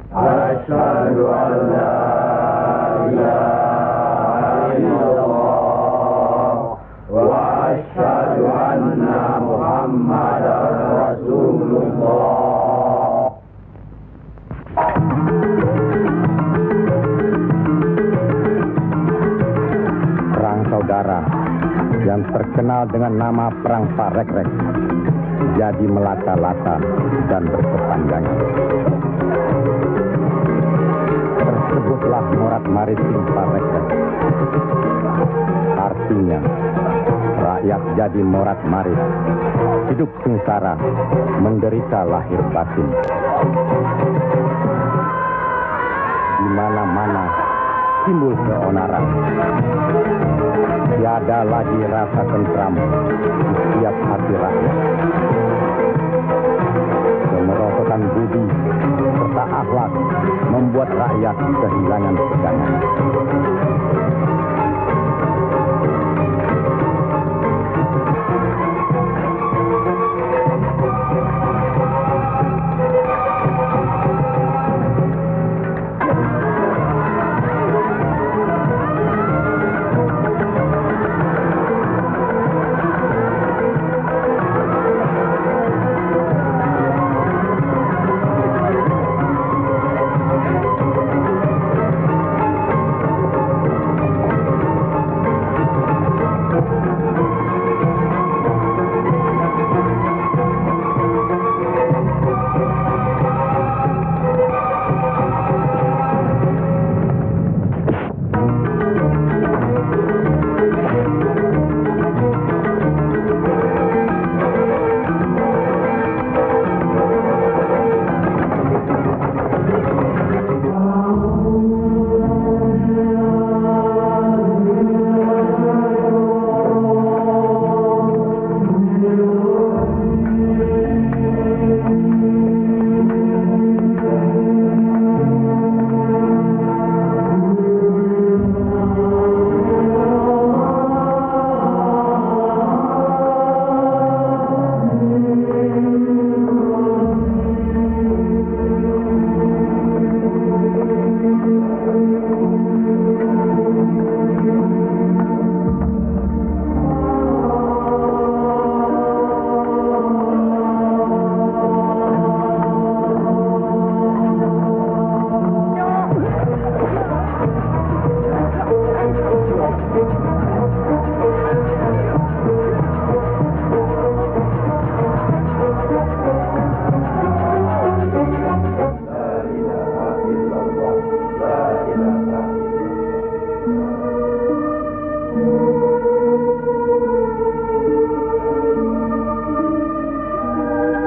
أشهد أن لا إله إلا الله وأشهد أن محمدا رسول الله. Perang saudara yang terkenal dengan nama Perang Parekrek jadi melata-lata dan berkepanjangan. Tersebutlah morat maritim Parekrek. Artinya, rakyat jadi morat marit, hidup sengsara, menderita lahir batin. Di mana-mana timbul keonaran. Tiada lagi rasa tentram di setiap hati rakyat. Kemerosotan budi serta akhlak membuat rakyat kehilangan pegangan.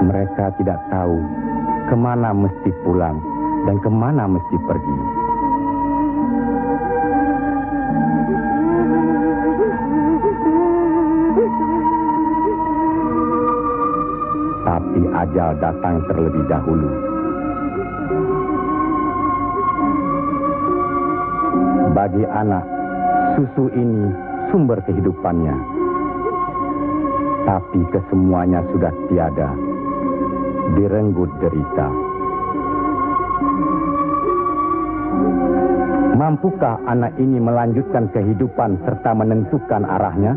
Mereka tidak tahu kemana mesti pulang dan kemana mesti pergi. Tapi ajal datang terlebih dahulu. Bagi anak, susu ini sumber kehidupannya. Tapi kesemuanya sudah tiada, direnggut derita. Mampukah anak ini melanjutkan kehidupan serta menentukan arahnya?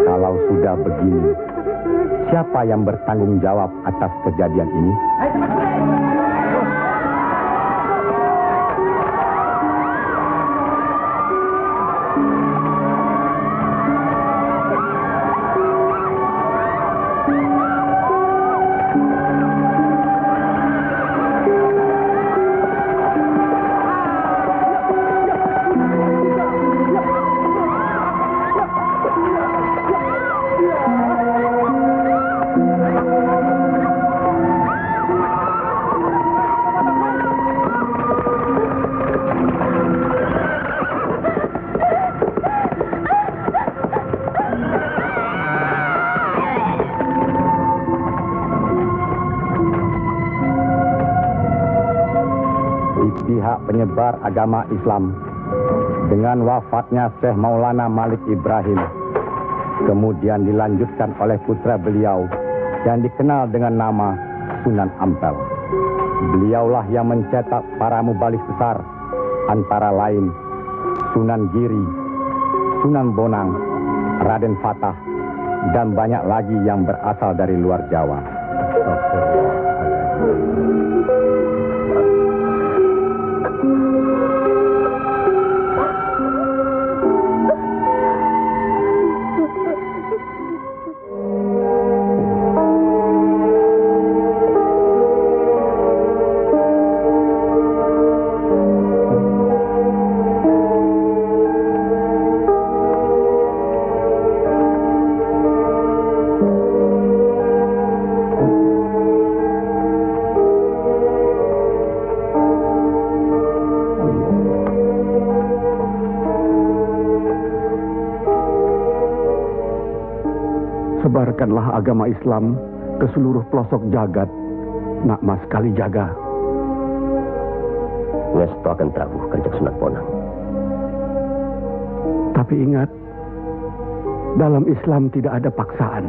Kalau sudah begini, siapa yang bertanggung jawab atas kejadian ini? Pihak penyebar agama Islam dengan wafatnya Syekh Maulana Malik Ibrahim kemudian dilanjutkan oleh putra beliau yang dikenal dengan nama Sunan Ampel. Beliaulah yang mencetak para mubaligh besar, antara lain Sunan Giri, Sunan Bonang, Raden Fatah, dan banyak lagi yang berasal dari luar Jawa. Sebarkanlah agama Islam ke seluruh pelosok jagat, Nak Mas Kalijaga. Ngesto akan Prabu Kanjeng Sunan Bonang. Tapi ingat, dalam Islam tidak ada paksaan.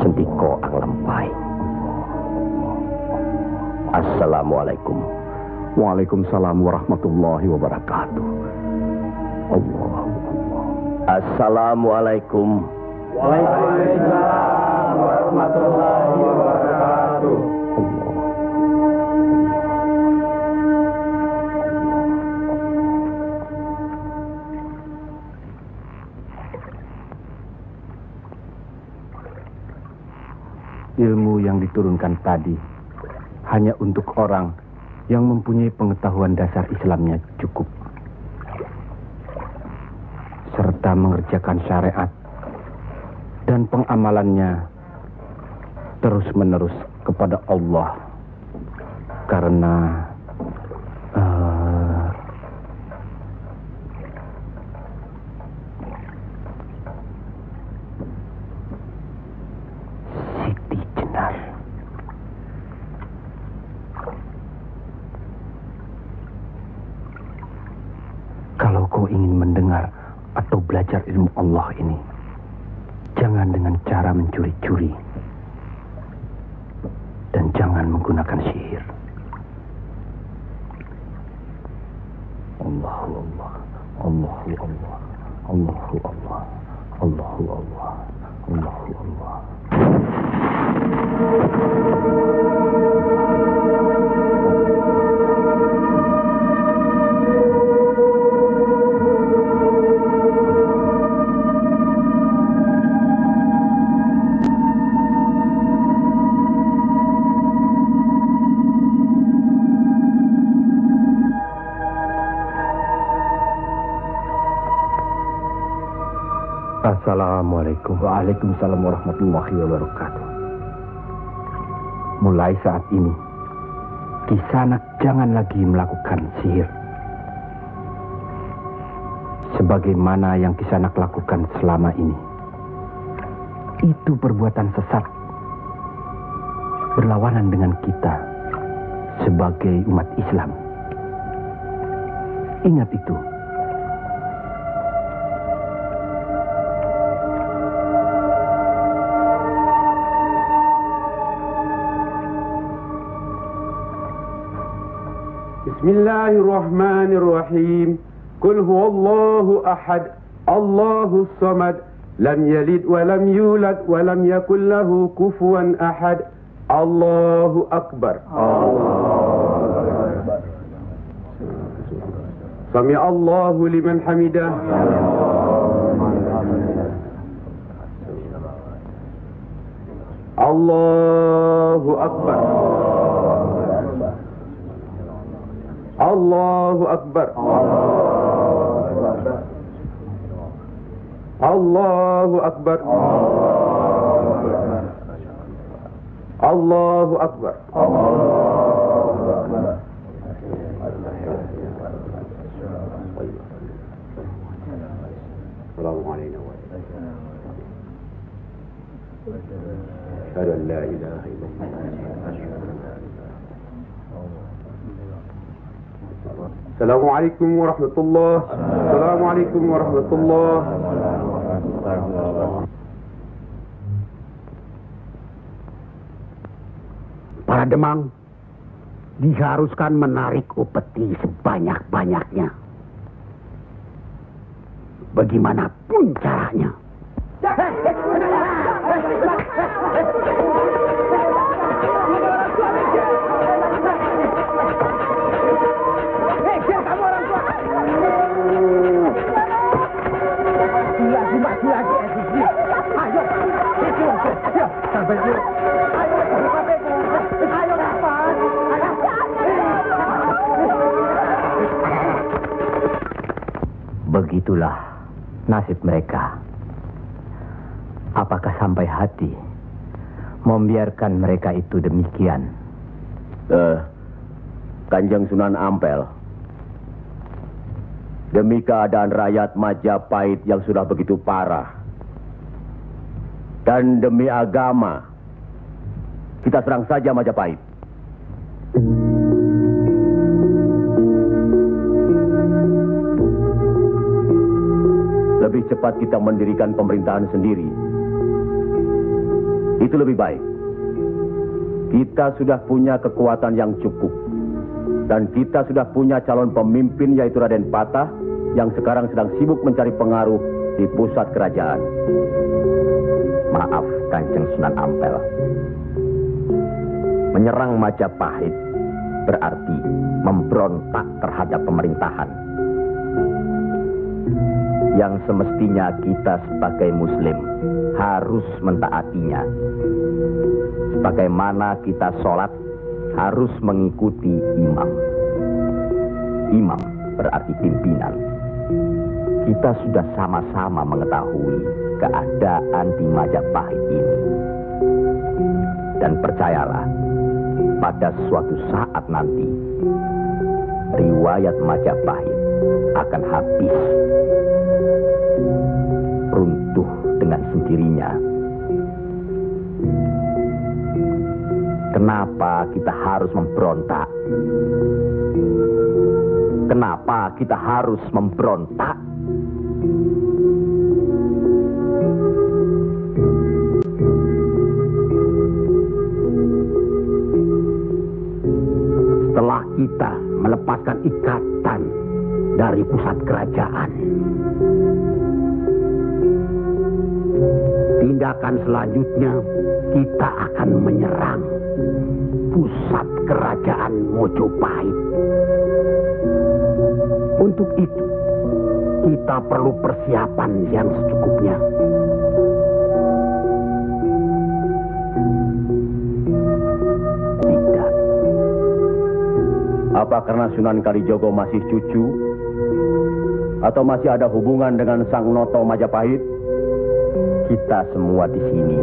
Sendiko ang lampai. Assalamualaikum. Waalaikumsalam warahmatullahi wabarakatuh. Allah. Assalamualaikum. Waalaikumsalam warahmatullahi wabarakatuh. Ilmu yang diturunkan tadi hanya untuk orang yang mempunyai pengetahuan dasar Islamnya cukup, serta mengerjakan syariat dan pengamalannya terus-menerus kepada Allah. Karena Siti Jenar. kalau kau ingin mendengar atau belajar ilmu Allah ini, jangan dengan cara mencuri-curi. Dan jangan menggunakan sihir. Allahu Allah, Allahu Allah, Allahu Allah, Allahu Allah, Allahu Allah. Assalamualaikum. Waalaikumsalam warahmatullahi wabarakatuh. Mulai saat ini, Kisanak jangan lagi melakukan sihir. Sebagaimana yang Kisanak lakukan selama ini. Itu perbuatan sesat. Berlawanan dengan kita sebagai umat Islam. Ingat itu. Bismillahirrahmanirrahim. Qul huwallahu ahad, Allahus samad, lam yalid wa lam yulad wa lam yakul lahu kufuwan ahad. Allahu akbar. Allahu akbar. Sami Allahu liman hamidah. Allahu akbar. Allahu akbar. Allahu akbar. Allahu akbar. Assalamualaikum Assalamualaikum warahmatullahi wabarakatuh. Assalamualaikum warahmatullahi wabarakatuh. Para Demang, diharuskan menarik upeti sebanyak-banyaknya. Bagaimanapun caranya. Begitulah nasib mereka. Apakah sampai hati membiarkan mereka itu demikian? Kanjeng Sunan Ampel, demi keadaan rakyat Majapahit yang sudah begitu parah, dan demi agama, kita serang saja Majapahit. Lebih cepat kita mendirikan pemerintahan sendiri. Itu lebih baik. Kita sudah punya kekuatan yang cukup. Dan kita sudah punya calon pemimpin yaitu Raden Patah yang sekarang sedang sibuk mencari pengaruh di pusat kerajaan. Maaf, Kanjeng Sunan Ampel. Menyerang Majapahit berarti memberontak terhadap pemerintahan. Yang semestinya kita sebagai Muslim harus mentaatinya. Sebagaimana kita sholat harus mengikuti imam. Imam berarti pimpinan. Kita sudah sama-sama mengetahui keadaan di Majapahit ini. Dan percayalah, pada suatu saat nanti, riwayat Majapahit akan habis. Runtuh dengan sendirinya. Kenapa kita harus memberontak? Kenapa kita harus memberontak? Setelah kita melepaskan ikatan dari pusat kerajaan, tindakan selanjutnya kita akan menyerang pusat kerajaan Mojopahit. Untuk itu, kita perlu persiapan yang secukupnya. Tidak. Apa karena Sunan Kalijogo masih cucu? Atau masih ada hubungan dengan Sang Noto Majapahit? Kita semua di sini,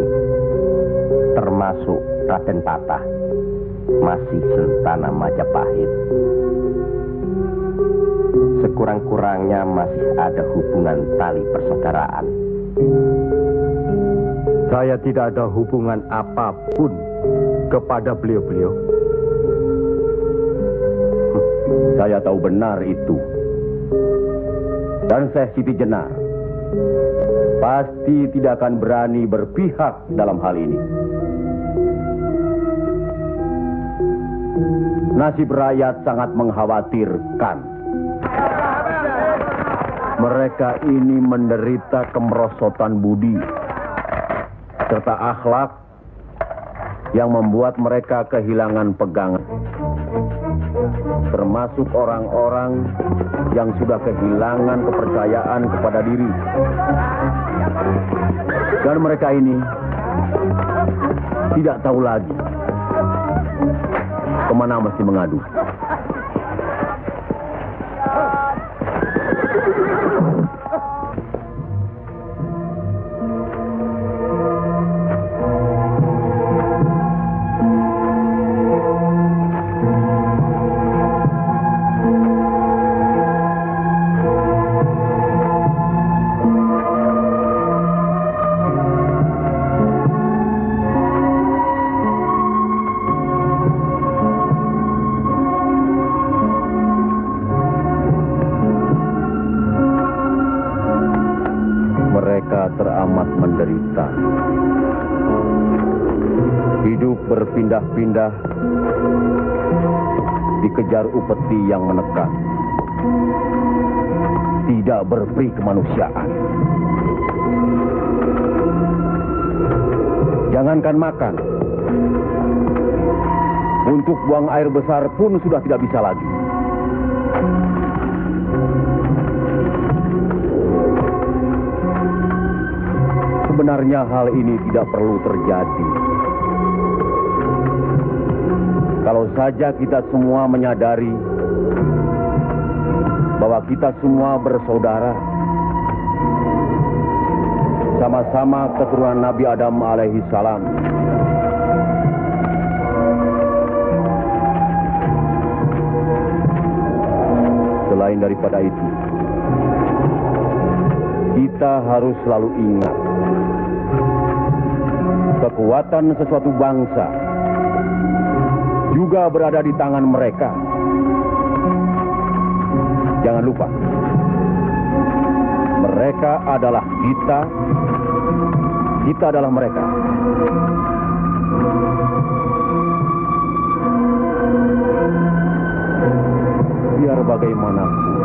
termasuk Raden Patah, masih sentana Majapahit. Sekurang-kurangnya masih ada hubungan tali persaudaraan. Saya tidak ada hubungan apapun kepada beliau-beliau. Saya tahu benar itu. Dan Syekh Siti Jenar pasti tidak akan berani berpihak dalam hal ini. Nasib rakyat sangat mengkhawatirkan. Mereka ini menderita kemerosotan budi serta akhlak yang membuat mereka kehilangan pegangan. Termasuk orang-orang yang sudah kehilangan kepercayaan kepada diri. Dan mereka ini tidak tahu lagi kemana mesti mengadu. Teramat menderita. Hidup berpindah-pindah, dikejar upeti yang menekan, tidak berperi kemanusiaan. Jangankan makan, untuk buang air besar pun sudah tidak bisa lagi. Sebenarnya hal ini tidak perlu terjadi. Kalau saja kita semua menyadari bahwa kita semua bersaudara, sama-sama keturunan Nabi Adam alaihi salam. Selain daripada itu, kita harus selalu ingat kekuatan sesuatu bangsa juga berada di tangan mereka. Jangan lupa, mereka adalah kita, kita adalah mereka. Biar bagaimanapun,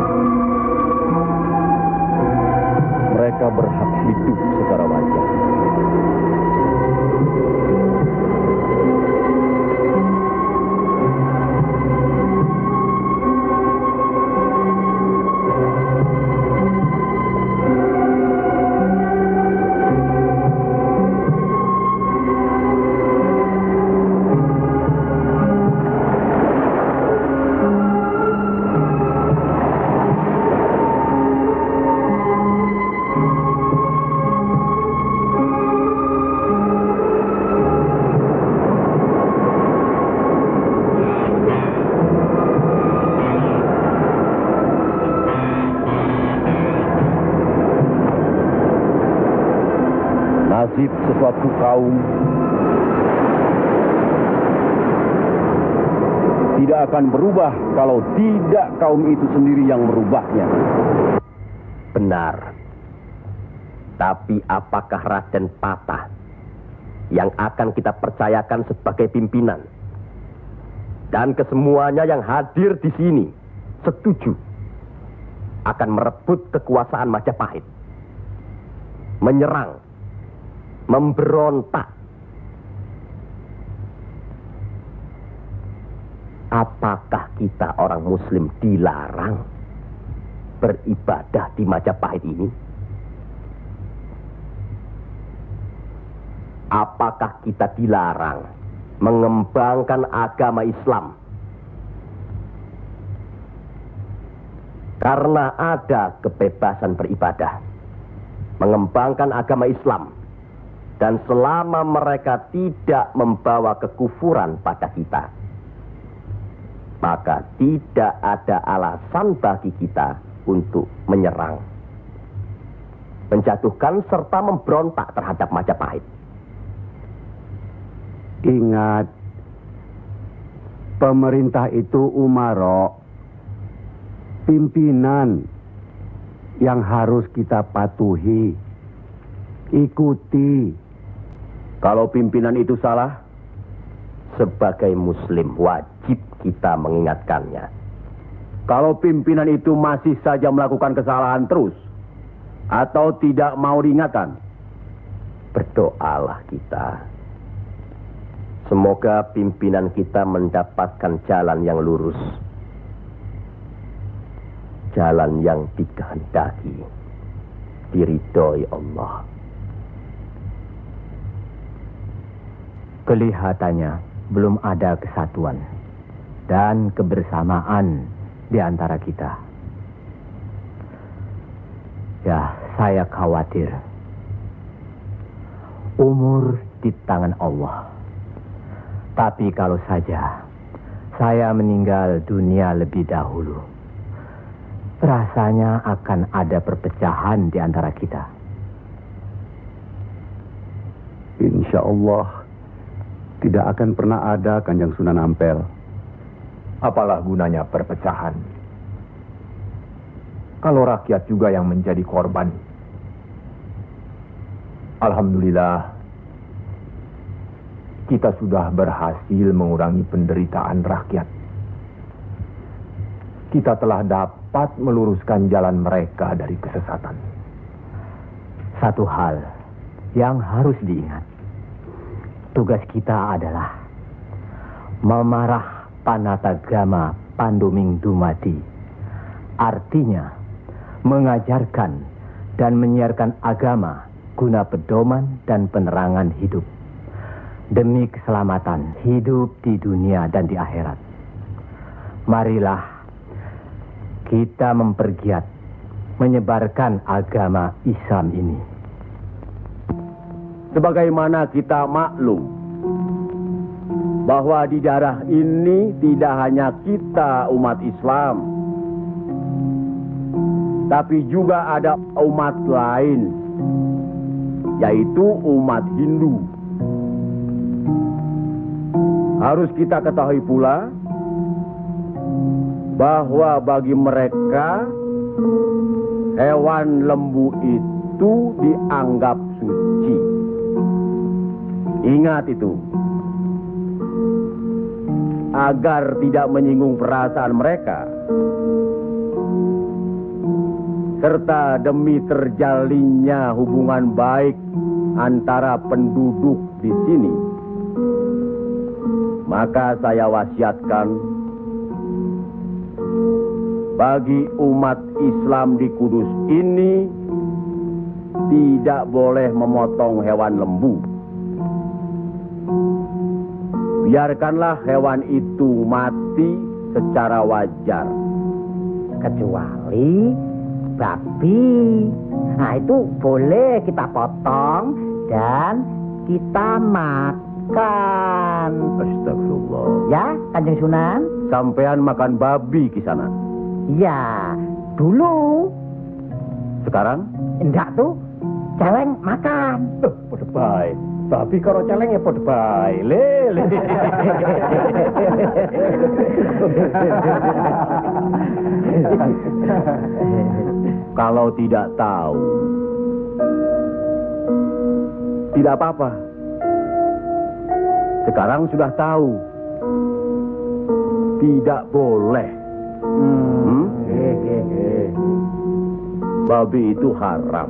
mereka berhak hidup secara wajar. Nasib sesuatu kaum tidak akan berubah kalau tidak kaum itu sendiri yang merubahnya. Benar. Tapi apakah Raden Patah yang akan kita percayakan sebagai pimpinan? Dan kesemuanya yang hadir di sini setuju akan merebut kekuasaan Majapahit, menyerang, memberontak. Apakah kita orang Muslim dilarang beribadah di Majapahit ini? Apakah kita dilarang mengembangkan agama Islam? Karena ada kebebasan beribadah, mengembangkan agama Islam. Dan selama mereka tidak membawa kekufuran pada kita, maka tidak ada alasan bagi kita untuk menyerang, menjatuhkan serta memberontak terhadap Majapahit. Ingat, pemerintah itu umaro, pimpinan yang harus kita patuhi, ikuti. Kalau pimpinan itu salah, sebagai Muslim wajib kita mengingatkannya. Kalau pimpinan itu masih saja melakukan kesalahan terus, atau tidak mau diingatkan, berdoalah kita. Semoga pimpinan kita mendapatkan jalan yang lurus, jalan yang dikehendaki, diridhoi Allah. Kelihatannya belum ada kesatuan dan kebersamaan di antara kita. Ya, saya khawatir. Umur di tangan Allah. Tapi kalau saja saya meninggal dunia lebih dahulu, rasanya akan ada perpecahan di antara kita. Insya Allah tidak akan pernah ada, Kanjeng Sunan Ampel. Apalah gunanya perpecahan kalau rakyat juga yang menjadi korban? Alhamdulillah, kita sudah berhasil mengurangi penderitaan rakyat. Kita telah dapat meluruskan jalan mereka dari kesesatan. Satu hal yang harus diingat. Tugas kita adalah memarah Panatagama Panduming Dumadi. Artinya, mengajarkan dan menyiarkan agama guna pedoman dan penerangan hidup. Demi keselamatan hidup di dunia dan di akhirat. Marilah kita mempergiat menyebarkan agama Islam ini. Sebagaimana kita maklum bahwa di daerah ini tidak hanya kita umat Islam, tapi juga ada umat lain, yaitu umat Hindu. Harus kita ketahui pula bahwa bagi mereka hewan lembu itu dianggap suci. Ingat itu, agar tidak menyinggung perasaan mereka, serta demi terjalinnya hubungan baik antara penduduk di sini, maka saya wasiatkan bagi umat Islam di Kudus ini tidak boleh memotong hewan lembu. Biarkanlah hewan itu mati secara wajar. Kecuali babi. Nah, itu boleh kita potong dan kita makan. Astagfirullah. Ya, Kanjeng Sunan? Sampean makan babi Kisana? Ya, dulu. Sekarang? Enggak tuh, celeng makan. Pada baik. Babi karo celeng ya pada baik. Lele. Kalau tidak tahu, tidak apa-apa. Sekarang sudah tahu. Tidak boleh. Babi itu haram.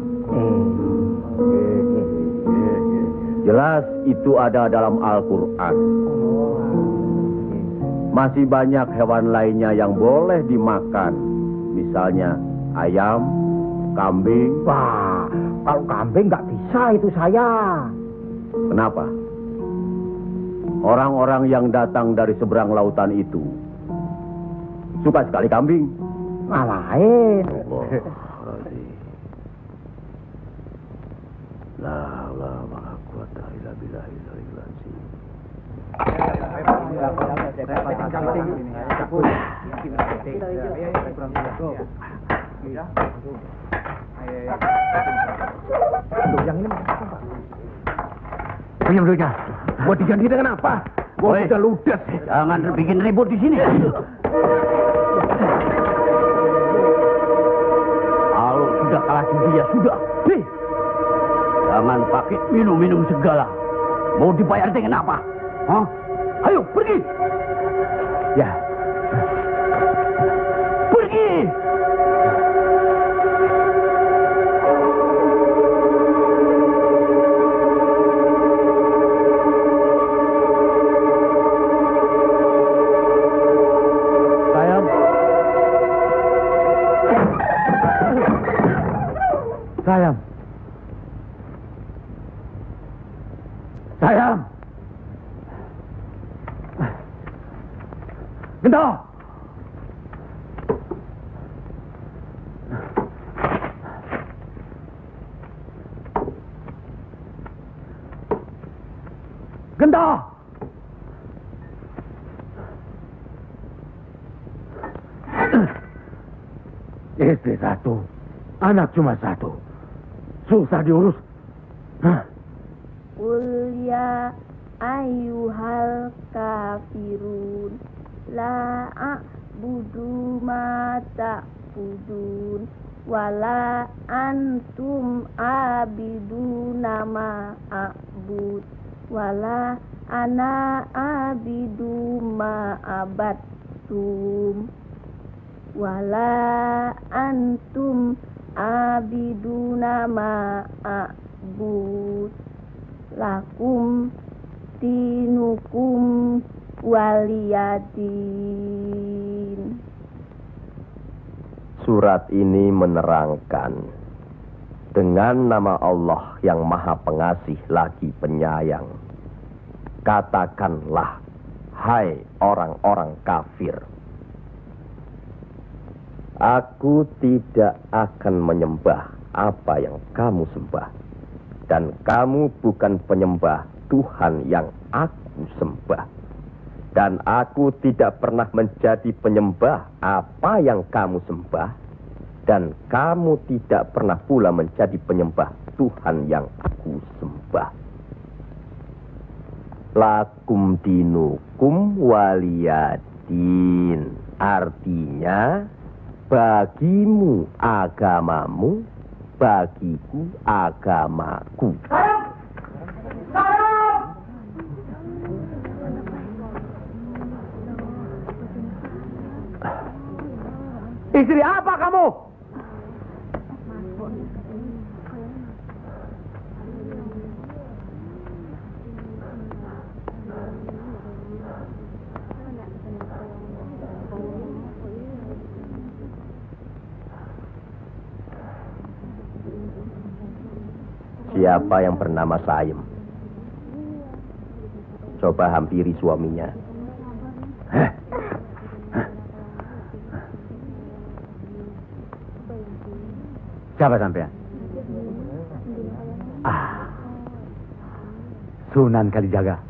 Jelas itu ada dalam Al-Quran. Masih banyak hewan lainnya yang boleh dimakan. Misalnya ayam, kambing. Wah, kalau kambing nggak bisa itu saya. Kenapa? Orang-orang yang datang dari seberang lautan itu suka sekali kambing. Malahin. Yang ini Punya duitnya. Buat diganti dengan apa? Gua udah ludes. Jangan bikin ribut di sini. Kalau sudah kalah judi ya sudah. Nih. Jangan pakai minum-minum segala. Mau dibayar dengan apa? Hah? Ayo pergi. Ya. Pergi. Sayang. Sayang. Gento. Gento. Istri satu, anak cuma satu. Susah diurus. Hah? Qul ya ayyuhal kafirun la a'budu ma ta'budun wala antum abiduna ma a'bud wala ana abidu ma abattum wala antum abiduna ma a'bud lakum dinukum waliyadin. Surat ini menerangkan dengan nama Allah yang Maha Pengasih lagi Penyayang. Katakanlah, hai orang-orang kafir, aku tidak akan menyembah apa yang kamu sembah, dan kamu bukan penyembah Tuhan yang aku sembah, dan aku tidak pernah menjadi penyembah apa yang kamu sembah, dan kamu tidak pernah pula menjadi penyembah Tuhan yang aku sembah. Lakum dinukum waliyadin, artinya bagimu agamamu, bagiku agamaku. Istri apa kamu? Siapa yang bernama Saim? Coba hampiri suaminya. Siapa sampean? Sunan Kalijaga.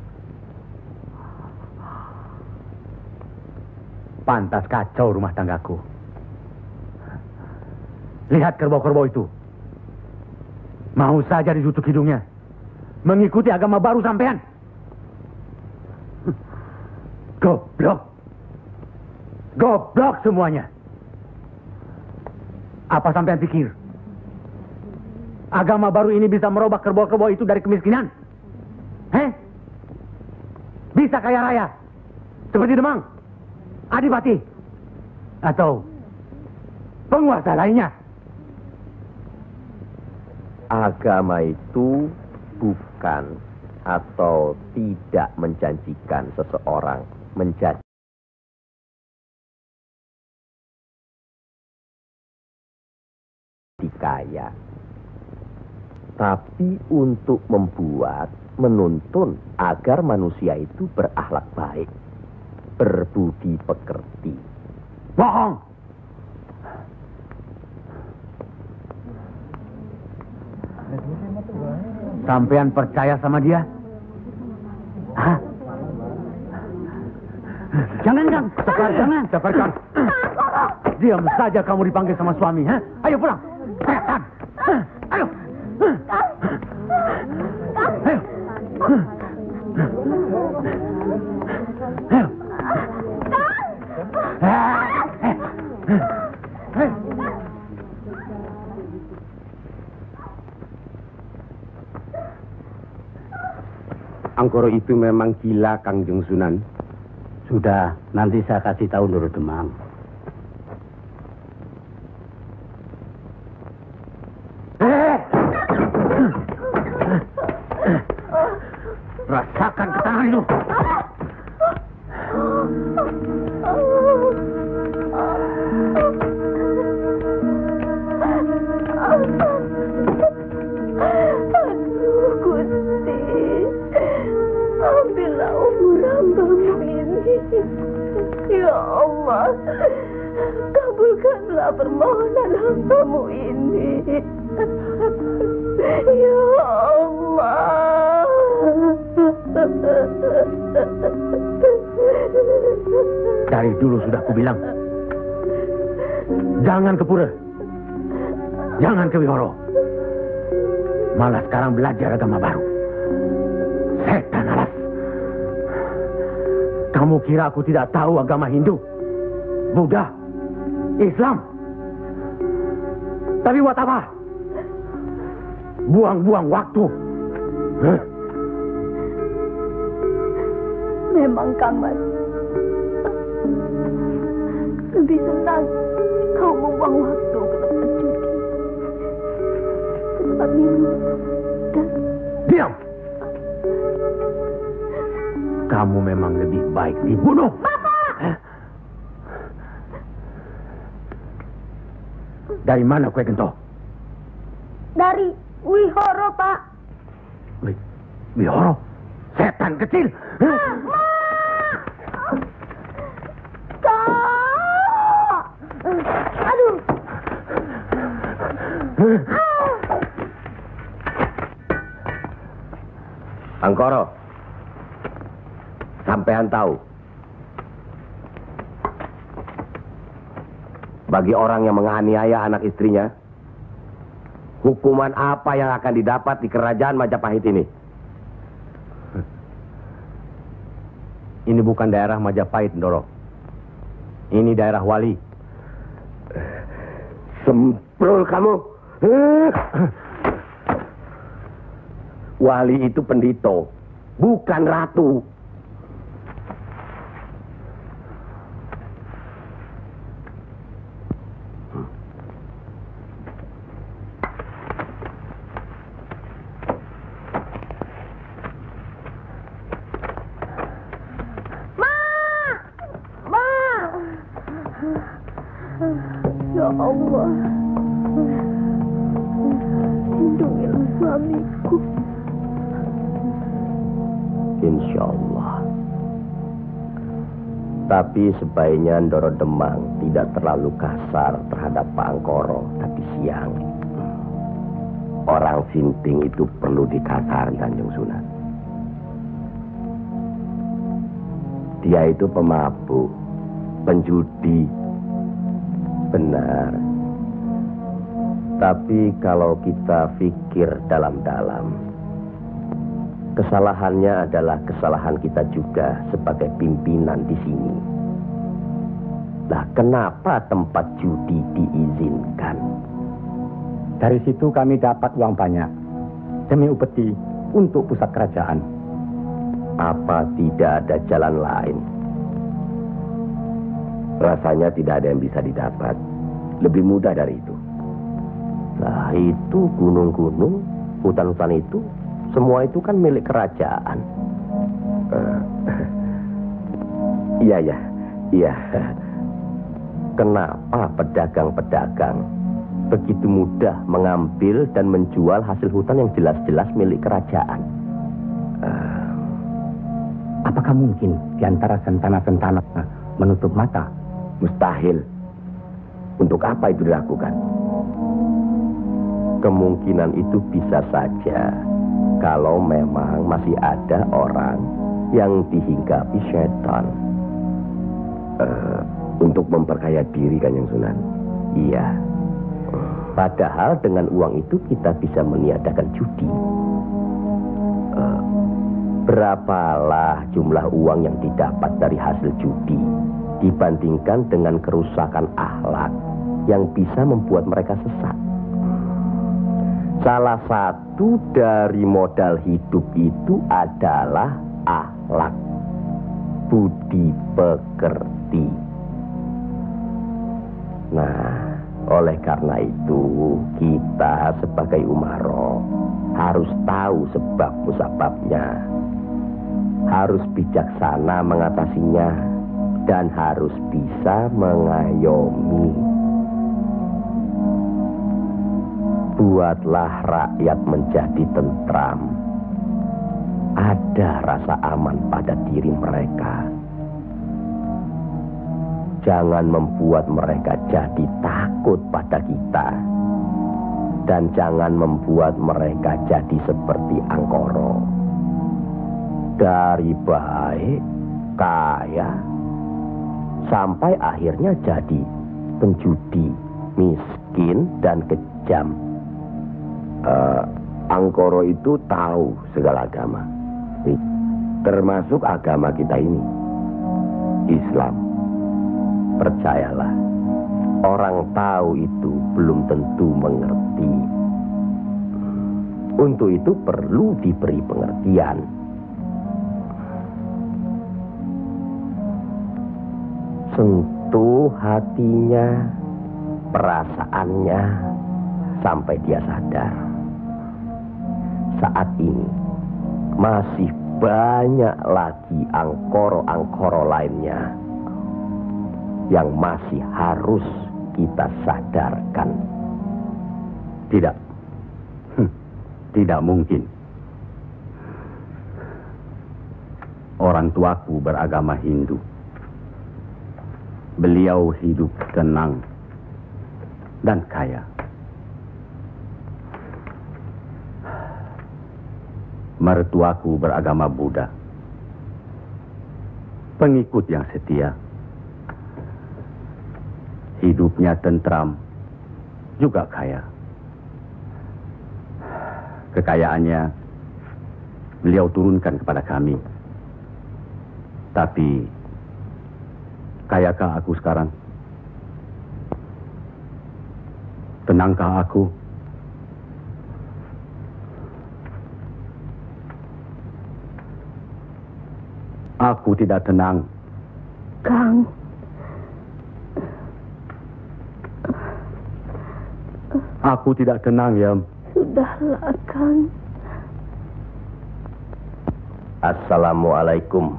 Pantas kacau rumah tanggaku. Lihat kerbau-kerbau itu. Mau saja ditutup hidungnya. Mengikuti agama baru sampean. Goblok. Goblok semuanya. Apa sampean pikir? Agama baru ini bisa merubah kerbau-kerbau itu dari kemiskinan? Bisa kaya raya? Seperti Demang, Adipati, atau penguasa lainnya? Agama itu bukan atau tidak menjanjikan seseorang menjadi kaya, tapi untuk membuat, menuntun agar manusia itu berakhlak baik, berbudi pekerti. Bohong! Sampean percaya sama dia? Hah? Jangan, Kang. Jangan. Sabarkan. Diam saja kamu dipanggil sama suami. Ayo pulang. Setan. Ayo. Ayo. Angkoro itu memang gila, Kangjeng Sunan. Sudah, nanti saya kasih tahu Nur Demang. Rasakan ketangan itu. Ya Allah, kabulkanlah permohonan hambamu ini. Ya Allah. Dari dulu sudah kubilang, jangan ke pura, jangan ke wihoro. Malah sekarang belajar agama baru. Setan alas. Kamu kira aku tidak tahu agama Hindu, Buddha, Islam? Tapi buat apa? Buang-buang waktu. Memang Kamar lebih senang kau membuang waktu ke tempat judi, ke tempat minum dan... Diam! Kamu memang lebih baik dibunuh. Bapak! Dari mana kue gento? Dari Wihoro, Pak. Wihoro? Setan kecil. Ma! Kak! Aduh. Angkoro, sampean tahu, bagi orang yang menganiaya anak istrinya, hukuman apa yang akan didapat di kerajaan Majapahit ini? Ini bukan daerah Majapahit, Ndoro. Ini daerah Wali. Semprol kamu. Wali itu pendito, bukan ratu. Ya Allah, lindungilah suamiku. Insya Allah. Tapi sebaiknya Ndoro Demang tidak terlalu kasar terhadap Pak Angkoro tapi siang. Orang sinting itu perlu dikasar, Kanjeng Sunan. Dia itu pemabuk, penjudi. Benar. Tapi kalau kita pikir dalam-dalam, kesalahannya adalah kesalahan kita juga sebagai pimpinan di sini. Lah, kenapa tempat judi diizinkan? Dari situ kami dapat uang banyak demi upeti untuk pusat kerajaan. Apa tidak ada jalan lain? Rasanya tidak ada yang bisa didapat. Lebih mudah dari itu. Nah, itu gunung-gunung, hutan-hutan itu, semua itu kan milik kerajaan. Iya. Kenapa pedagang-pedagang begitu mudah mengambil dan menjual hasil hutan yang jelas-jelas milik kerajaan? Apakah mungkin di antara sentana-sentana menutup mata? Mustahil. Untuk apa itu dilakukan? Kemungkinan itu bisa saja kalau memang masih ada orang yang dihinggapi setan untuk memperkaya diri, Kanjeng Sunan. Iya. Padahal dengan uang itu kita bisa meniadakan judi. Berapalah jumlah uang yang didapat dari hasil judi dibandingkan dengan kerusakan akhlak yang bisa membuat mereka sesat. Salah satu dari modal hidup itu adalah akhlak, budi pekerti. Nah, oleh karena itu kita sebagai umaro harus tahu sebab musababnya, harus bijaksana mengatasinya, dan harus bisa mengayomi. Buatlah rakyat menjadi tentram. Ada rasa aman pada diri mereka. Jangan membuat mereka jadi takut pada kita. Dan jangan membuat mereka jadi seperti Angkoro. Dari baik, kaya, sampai akhirnya jadi penjudi, miskin, dan kejam. Angkoro itu tahu segala agama, termasuk agama kita ini, Islam. Percayalah, orang tahu itu belum tentu mengerti. Untuk itu perlu diberi pengertian. sentuh hatinya, perasaannya, sampai dia sadar. Saat ini masih banyak lagi angkoro-angkoro lainnya yang masih harus kita sadarkan. Tidak. Tidak mungkin. Orang tuaku beragama Hindu. Beliau hidup tenang dan kaya. Mertuaku beragama Buddha. Pengikut yang setia. Hidupnya tentram, juga kaya. Kekayaannya beliau turunkan kepada kami. Tapi, kayakah aku sekarang? Tenangkah aku? Aku tidak tenang. Kang. Aku tidak tenang, Yam. Sudahlah, Kang. Assalamualaikum.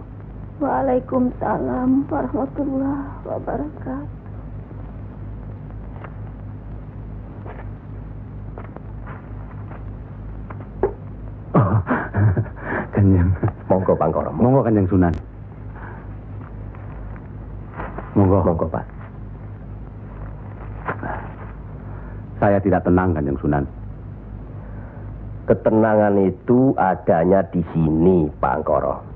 Waalaikumsalam warahmatullahi wabarakatuh. Oh, Kanjeng. Monggo, Pangkoro. Monggo, Kanjeng Sunan. Monggo. Monggo, Pak. Saya tidak tenang, Kanjeng Sunan. Ketenangan itu adanya di sini, Pak Angkoro.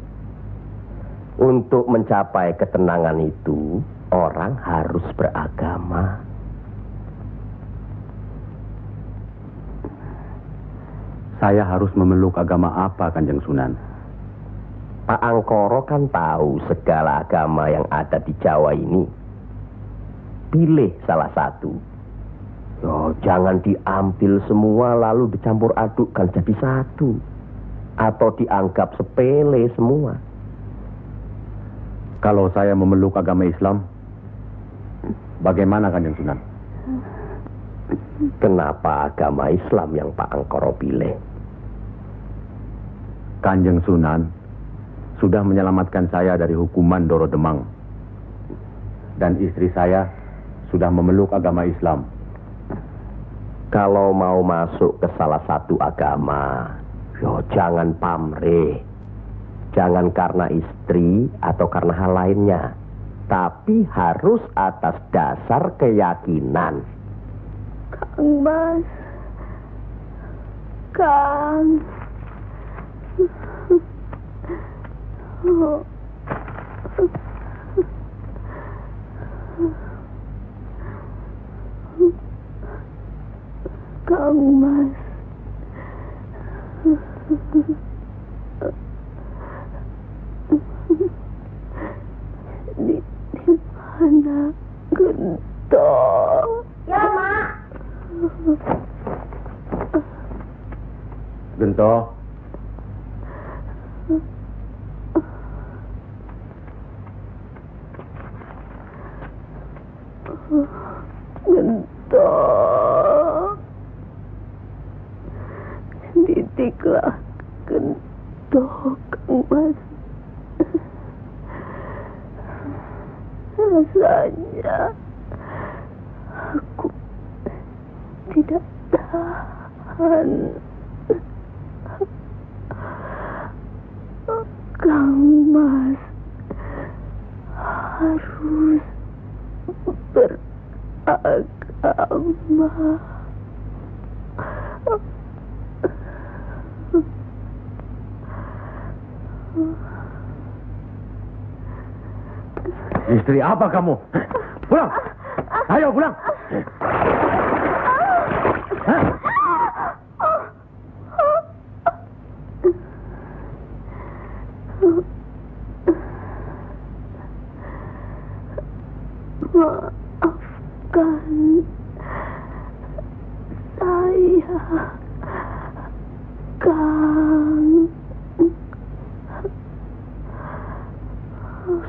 Untuk mencapai ketenangan itu, orang harus beragama. Saya harus memeluk agama apa, Kanjeng Sunan? Pak Angkoro kan tahu segala agama yang ada di Jawa ini. Pilih salah satu. Jangan diambil semua lalu dicampur adukkan jadi satu. Atau dianggap sepele semua. Kalau saya memeluk agama Islam, bagaimana, Kanjeng Sunan? Kenapa agama Islam yang Pak Angkoro pilih? Kanjeng Sunan sudah menyelamatkan saya dari hukuman Doro Demang. Dan istri saya sudah memeluk agama Islam. Kalau mau masuk ke salah satu agama, jangan pamrih. Jangan karena istri atau karena hal lainnya. Tapi harus atas dasar keyakinan. Kang Mas. Kang. Kang Mas. Di mana Gento? Ya, Mak. Gento. Gento. Didiklah Gento, Kang Mas. Rasanya aku tidak tahan. Kang Mas harus beragama. Istri apa kamu? Pulang! Ayo pulang! Maafkan saya, Kang.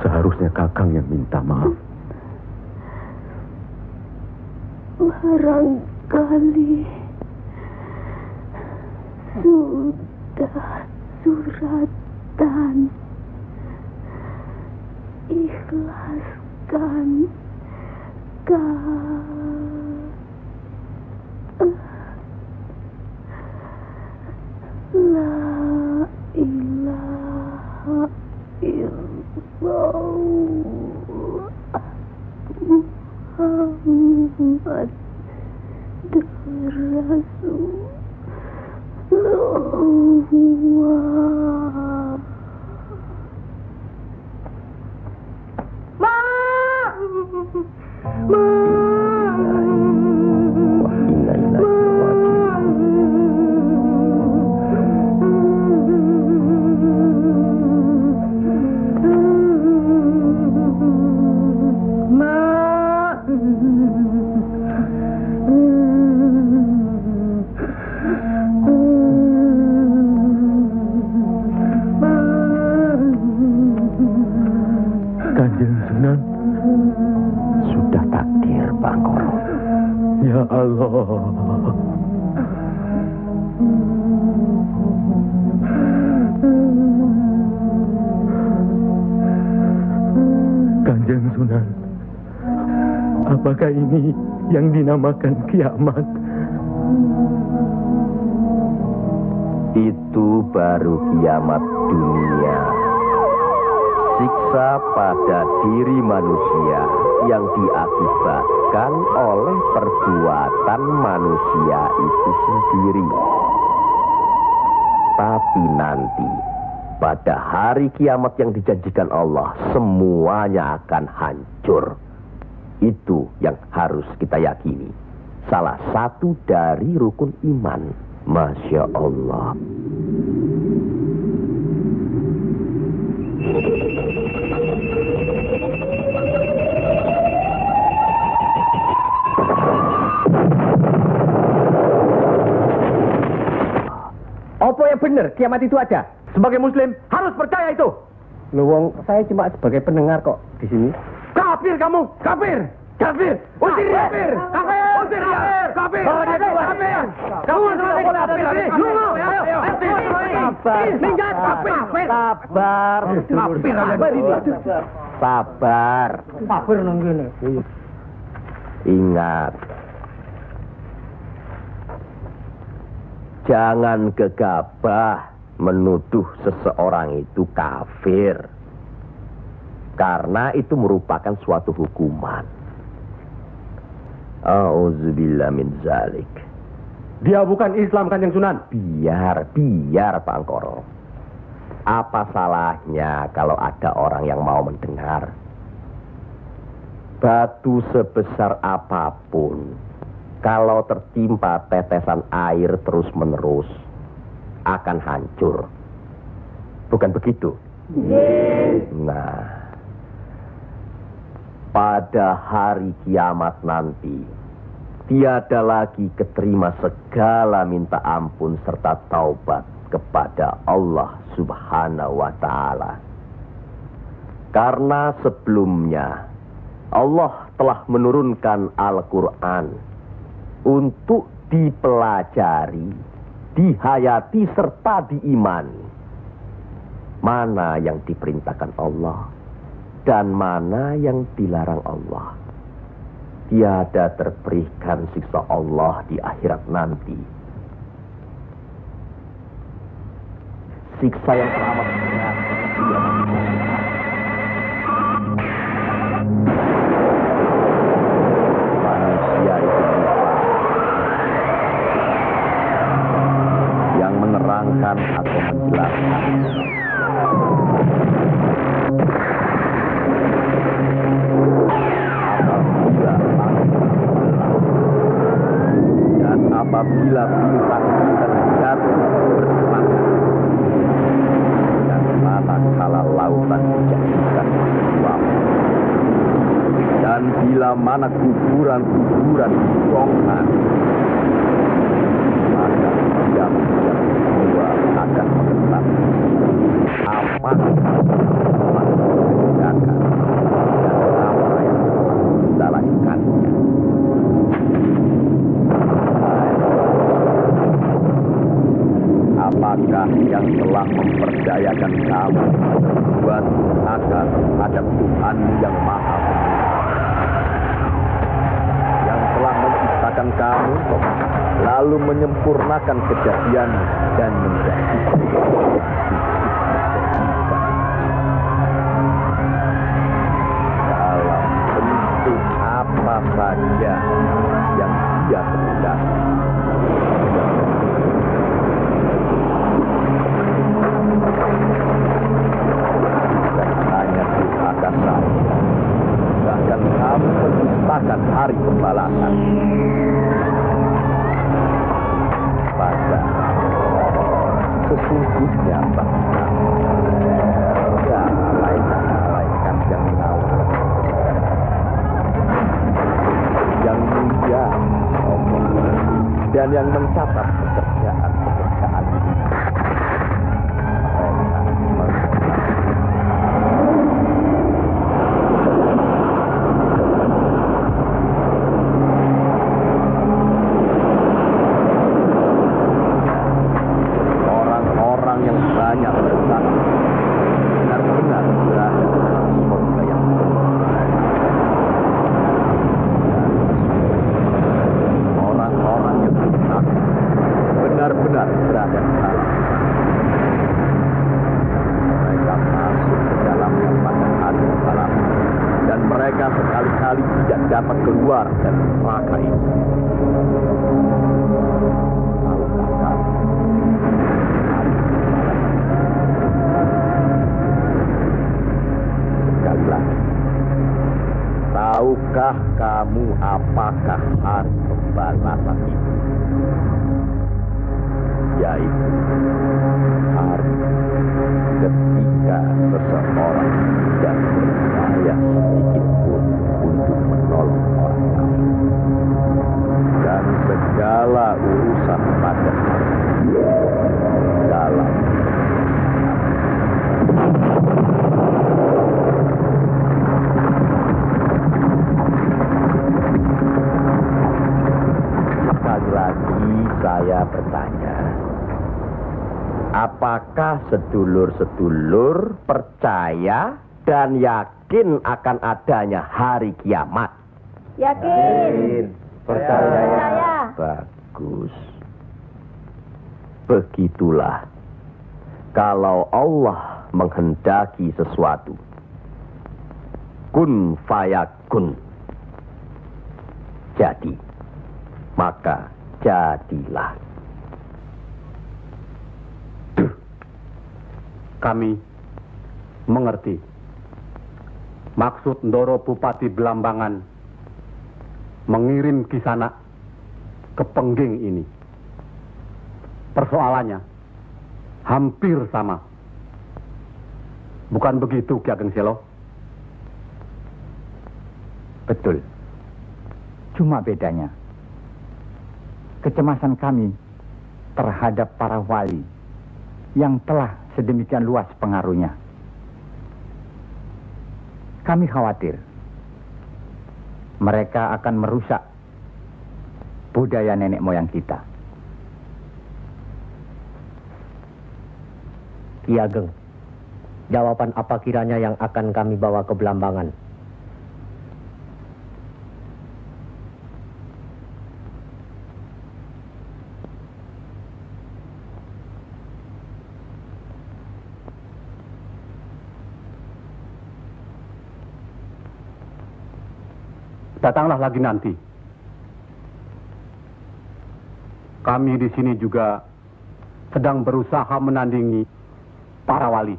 Seharusnya Kakang yang minta maaf. barangkali sudah suratan. Ikhlaskan La ilaha illallah Muhammad Rasulullah. Kanjeng Sunan, sudah takdir Bangkoro. Ya Allah. Kanjeng Sunan, apakah ini yang dinamakan kiamat? Itu baru kiamat dunia. Siksa pada diri manusia yang diakibatkan oleh perbuatan manusia itu sendiri. Tapi nanti, pada hari kiamat yang dijanjikan Allah, semuanya akan hancur. Itu yang harus kita yakini. Salah satu dari rukun iman. Masya Allah. Apa yang benar kiamat itu ada? Sebagai muslim harus percaya itu. Loh, wong saya cuma sebagai pendengar kok di sini. Kafir kamu, kafir. Kafir. Usir dia. Kafir. Usir dia. Kafir. Kafir. Kamu boleh kafir. Sabar. Minggat kafir. Sabar. Kafir ini. Sabar. Kafir nang ngene. Ingat. Jangan gegabah menuduh seseorang itu kafir. Karena itu merupakan suatu hukuman. Auzubillah min zalik. Dia bukan Islam, Kanjeng Sunan. Biar Bangkoro. Apa salahnya kalau ada orang yang mau mendengar? Batu sebesar apapun, kalau tertimpa tetesan air terus-menerus, akan hancur. Bukan begitu? Nah, pada hari kiamat nanti, tiada lagi keterima segala minta ampun serta taubat kepada Allah Subhanahu wa Ta'ala. Karena sebelumnya Allah telah menurunkan Al-Quran untuk dipelajari, dihayati serta diimani. Mana yang diperintahkan Allah dan mana yang dilarang Allah. Tiada terberikan siksa Allah di akhirat nanti. Siksa yang teramat berat. Manusia itu yang menerangkan atau menjelaskan. Apabila bintang jatuh bersemangat dan manakala lautan dijadikan uap, dan bila mana kuburan-kuburan dibongkar, maka diam semua akan mengetahui apa yang telah dikerjakan dan apa yang telah kita lakukannya. Apakah yang telah memperdayakan kamu buat agar terhadap Tuhan yang Maha Penyayang, yang telah menciptakan kamu, lalu menyempurnakan kejadian dan menjadikan dalam bentuk apa saja yang Dia kehendaki. Bahkan kamu mendustakan hari pembalasan. Padahal sesungguhnya bahkan ada malaikat yang mengawal, yang mulia, dan yang mencatat pekerjaan-pekerjaan ini. Benar-benar berada di dalam. Mereka masuk ke dalam pada hari pembalasan, dan mereka sekali-kali tidak dapat keluar dari neraka itu. Sekali lagi, tahukah kamu apakah hari pembalasan itu? Yaitu hari ketika seseorang tidak berdaya sedikit pun untuk menolong orang lain, dan segala urusan pada hari dalam sekali lagi saya bertanya, apakah sedulur-sedulur percaya dan yakin akan adanya hari kiamat? Yakin. Percaya. Bagus. Begitulah. Kalau Allah menghendaki sesuatu, kun fayakun, jadi, maka jadilah. Kami mengerti maksud Ndoro Bupati Belambangan mengirim Kisanak ke Pengging ini. Persoalannya hampir sama. Bukan begitu, Ki Ageng Selo? Betul. Cuma bedanya, kecemasan kami terhadap para wali yang telah sedemikian luas pengaruhnya. Kami khawatir mereka akan merusak budaya nenek moyang kita. Ki Ageng, jawaban apa kiranya yang akan kami bawa ke Belambangan? Datanglah lagi nanti. Kami di sini juga sedang berusaha menandingi para wali.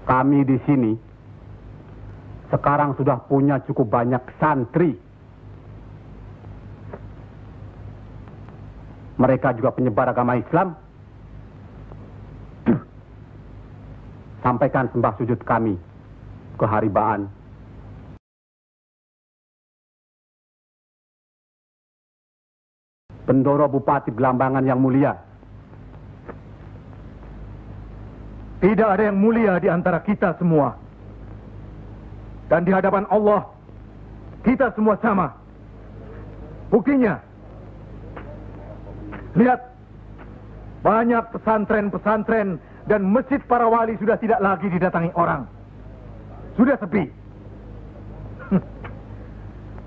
Kami di sini sekarang sudah punya cukup banyak santri. Mereka juga penyebar agama Islam. Sampaikan sembah sujud kami ke Haribaan. Bendoro Bupati Belambangan yang mulia. Tidak ada yang mulia di antara kita semua. Dan di hadapan Allah, kita semua sama. Buktinya, lihat Banyak pesantren-pesantren dan masjid para wali sudah tidak lagi didatangi orang. Sudah sepi.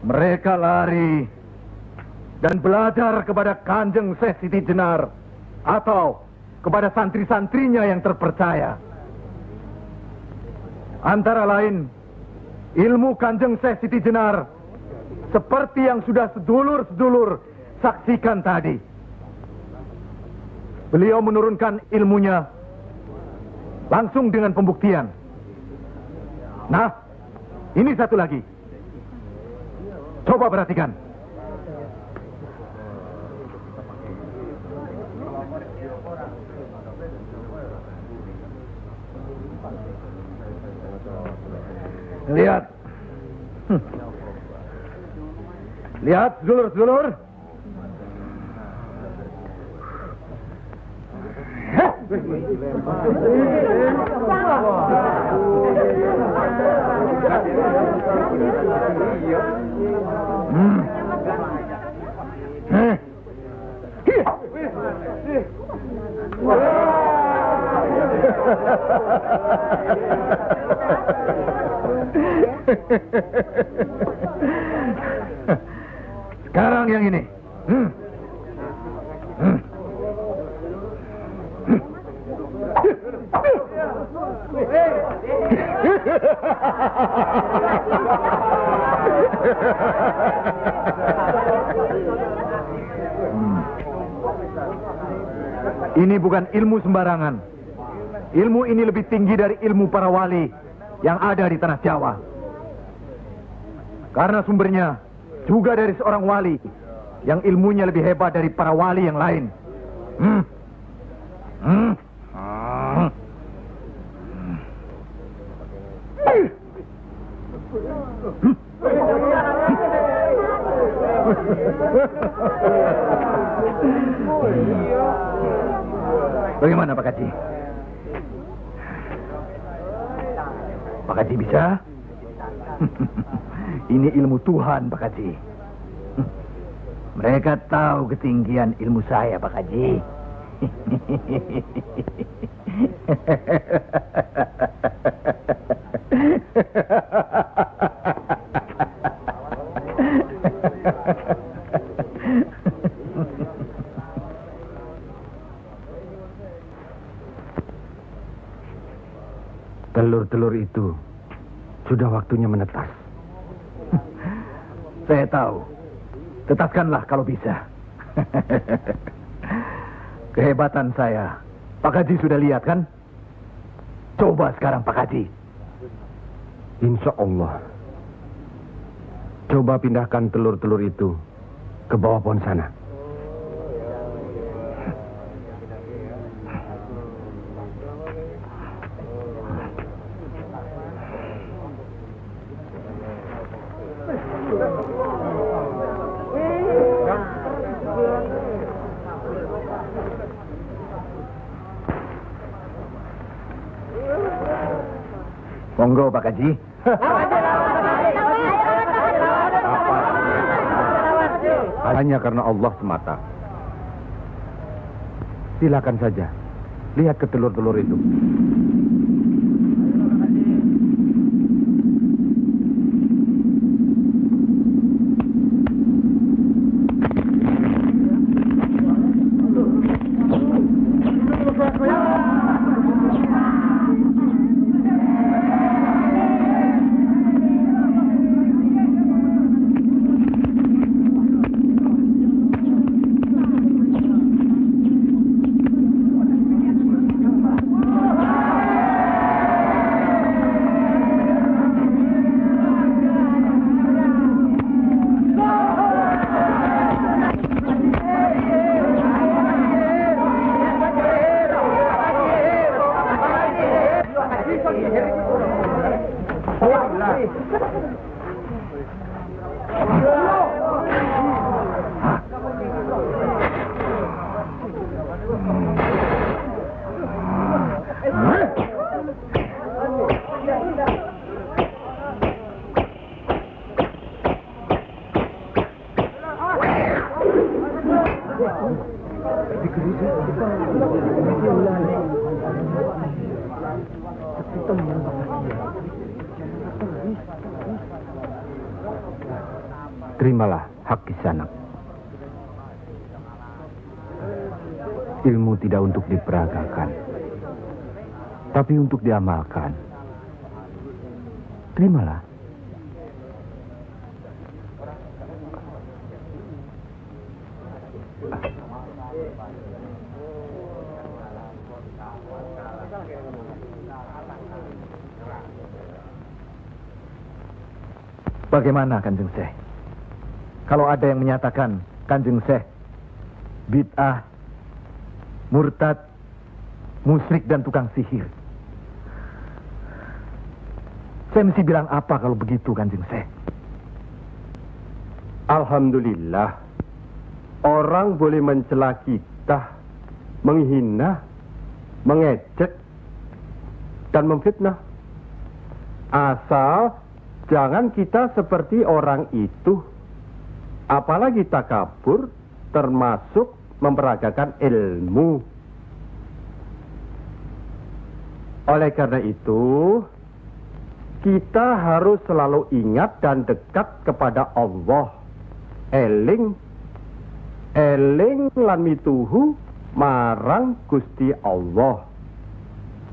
Mereka lari dan belajar kepada Kanjeng Syekh Siti Jenar atau kepada santri-santrinya yang terpercaya. Antara lain, ilmu Kanjeng Syekh Siti Jenar seperti yang sudah sedulur-sedulur saksikan tadi. Beliau menurunkan ilmunya langsung dengan pembuktian. Nah, ini satu lagi. Coba perhatikan. Lihat. Lihat, sedulur-sedulur. Sekarang yang ini. Ini bukan ilmu sembarangan. Ilmu ini lebih tinggi dari ilmu para wali yang ada di tanah Jawa. Karena sumbernya juga dari seorang wali yang ilmunya lebih hebat dari para wali yang lain. Bagaimana Pak Haji? Pak Haji bisa? Ini ilmu Tuhan Pak Haji. Mereka tahu ketinggian ilmu saya Pak Haji. Telur-telur itu sudah waktunya menetas. Saya tahu. Tetaskanlah kalau bisa. Kehebatan saya. Pak Haji sudah lihat kan? Coba sekarang Pak Haji. Insya Allah. Coba pindahkan telur-telur itu ke bawah pohon sana. Monggo Pak Haji. Hanya karena Allah semata. Silakan saja. Lihat ke telur-telur itu. Terimalah hak Kisanak. Ilmu tidak untuk diperagakan, tapi untuk diamalkan. Terimalah. Bagaimana Kanjeng Syekh? Kalau ada yang menyatakan Kanjeng Syekh bid'ah, murtad, musyrik dan tukang sihir, saya mesti bilang apa kalau begitu Kanjeng Syekh? Alhamdulillah, orang boleh mencela kita, menghina, mengejek, dan memfitnah. Asal jangan kita seperti orang itu, apalagi takabur, termasuk memperagakan ilmu. Oleh karena itu, kita harus selalu ingat dan dekat kepada Allah. Eling lan mituhu marang Gusti Allah.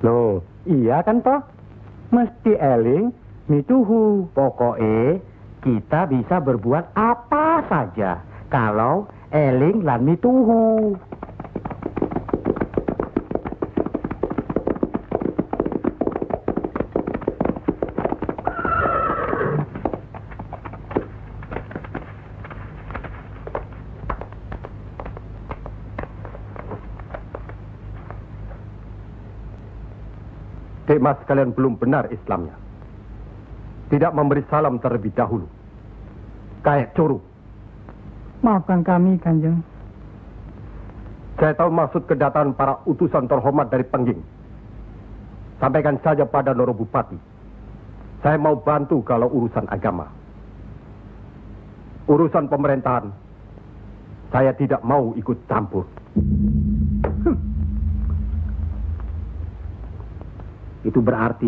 Loh, iya kan toh? Mesti eling mituhu. Pokoknya kita bisa berbuat apa saja kalau eling lan mituhu. Dek Mas kalian belum benar Islamnya. Tidak memberi salam terlebih dahulu. Kayak curu. Maafkan kami, Kanjeng. Saya tahu maksud kedatangan para utusan terhormat dari Pengging. Sampaikan saja pada Noro Bupati. Saya mau bantu kalau urusan agama. Urusan pemerintahan, saya tidak mau ikut campur. Itu berarti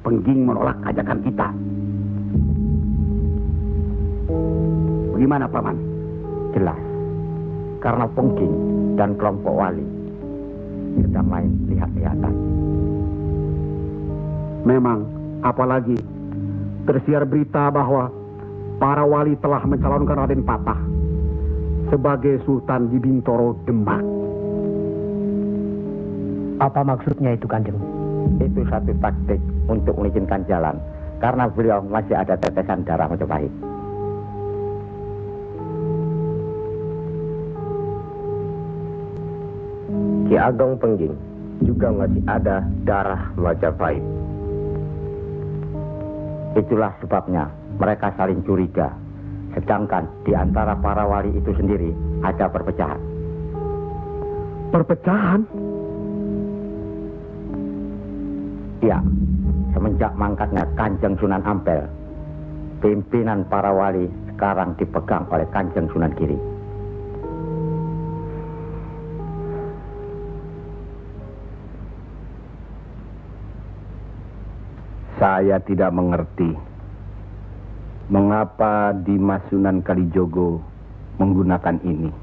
Pengging menolak ajakan kita. Bagaimana, Paman? Jelas. Karena Pengging dan kelompok wali sedang main lihat-lihatan. Memang, apalagi tersiar berita bahwa para wali telah mencalonkan Raden Patah sebagai Sultan di Bintoro, Demak. Apa maksudnya itu, Kanjeng? Itu satu taktik untuk mengizinkan jalan, karena beliau masih ada tetesan darah Majapahit. Ki Ageng Pengging juga masih ada darah Majapahit. Itulah sebabnya mereka saling curiga, sedangkan di antara para wali itu sendiri ada perpecahan. Perpecahan? Ya, semenjak mangkatnya Kanjeng Sunan Ampel, pimpinan para wali sekarang dipegang oleh Kanjeng Sunan Giri. Saya tidak mengerti mengapa Dimas Sunan Kalijogo menggunakan ini.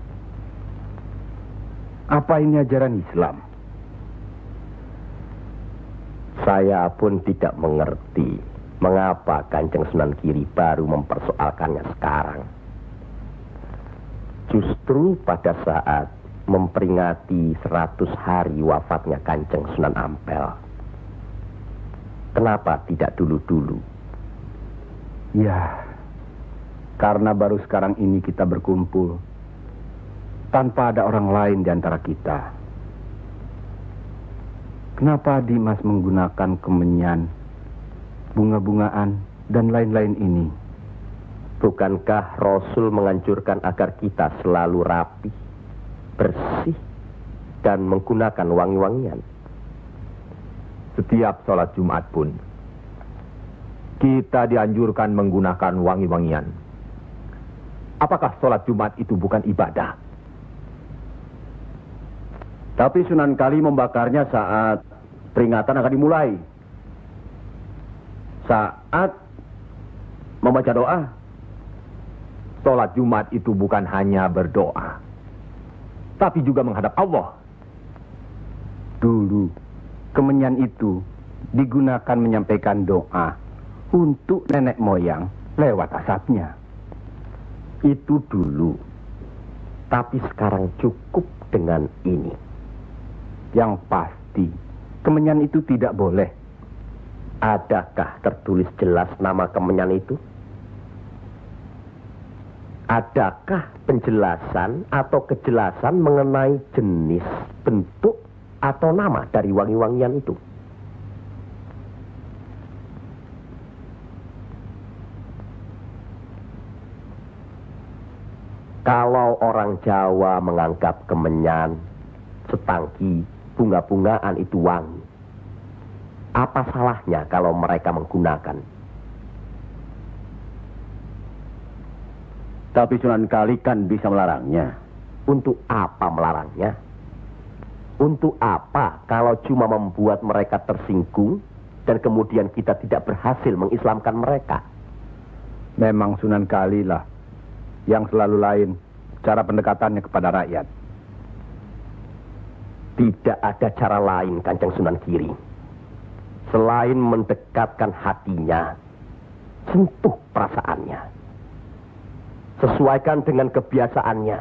Apa ini ajaran Islam? Saya pun tidak mengerti mengapa Kanjeng Sunan Giri baru mempersoalkannya sekarang. Justru pada saat memperingati 100 hari wafatnya Kanjeng Sunan Ampel. Kenapa tidak dulu-dulu? Ya, karena baru sekarang ini kita berkumpul tanpa ada orang lain di antara kita. Kenapa Dimas menggunakan kemenyan, bunga-bungaan, dan lain-lain ini? Bukankah Rasul menganjurkan agar kita selalu rapi, bersih, dan menggunakan wangi-wangian? Setiap sholat Jumat pun, kita dianjurkan menggunakan wangi-wangian. Apakah sholat Jumat itu bukan ibadah? Tapi Sunan Kali membakarnya saat peringatan akan dimulai. Saat membaca doa. Sholat Jumat itu bukan hanya berdoa, tapi juga menghadap Allah. Dulu, kemenyan itu digunakan menyampaikan doa untuk nenek moyang lewat asapnya. Itu dulu. Tapi sekarang cukup dengan ini. Yang pasti, kemenyan itu tidak boleh. Adakah tertulis jelas nama kemenyan itu? Adakah penjelasan atau kejelasan mengenai jenis, bentuk, atau nama dari wangi-wangian itu? Kalau orang Jawa menganggap kemenyan, setangki, bunga-bungaan itu wangi, apa salahnya kalau mereka menggunakan? Tapi Sunan Kali kan bisa melarangnya. Untuk apa melarangnya? Untuk apa kalau cuma membuat mereka tersinggung dan kemudian kita tidak berhasil mengislamkan mereka? Memang Sunan Kali lah yang selalu lain cara pendekatannya kepada rakyat. Tidak ada cara lain, Kanjeng Sunan Giri, selain mendekatkan hatinya, sentuh perasaannya, sesuaikan dengan kebiasaannya,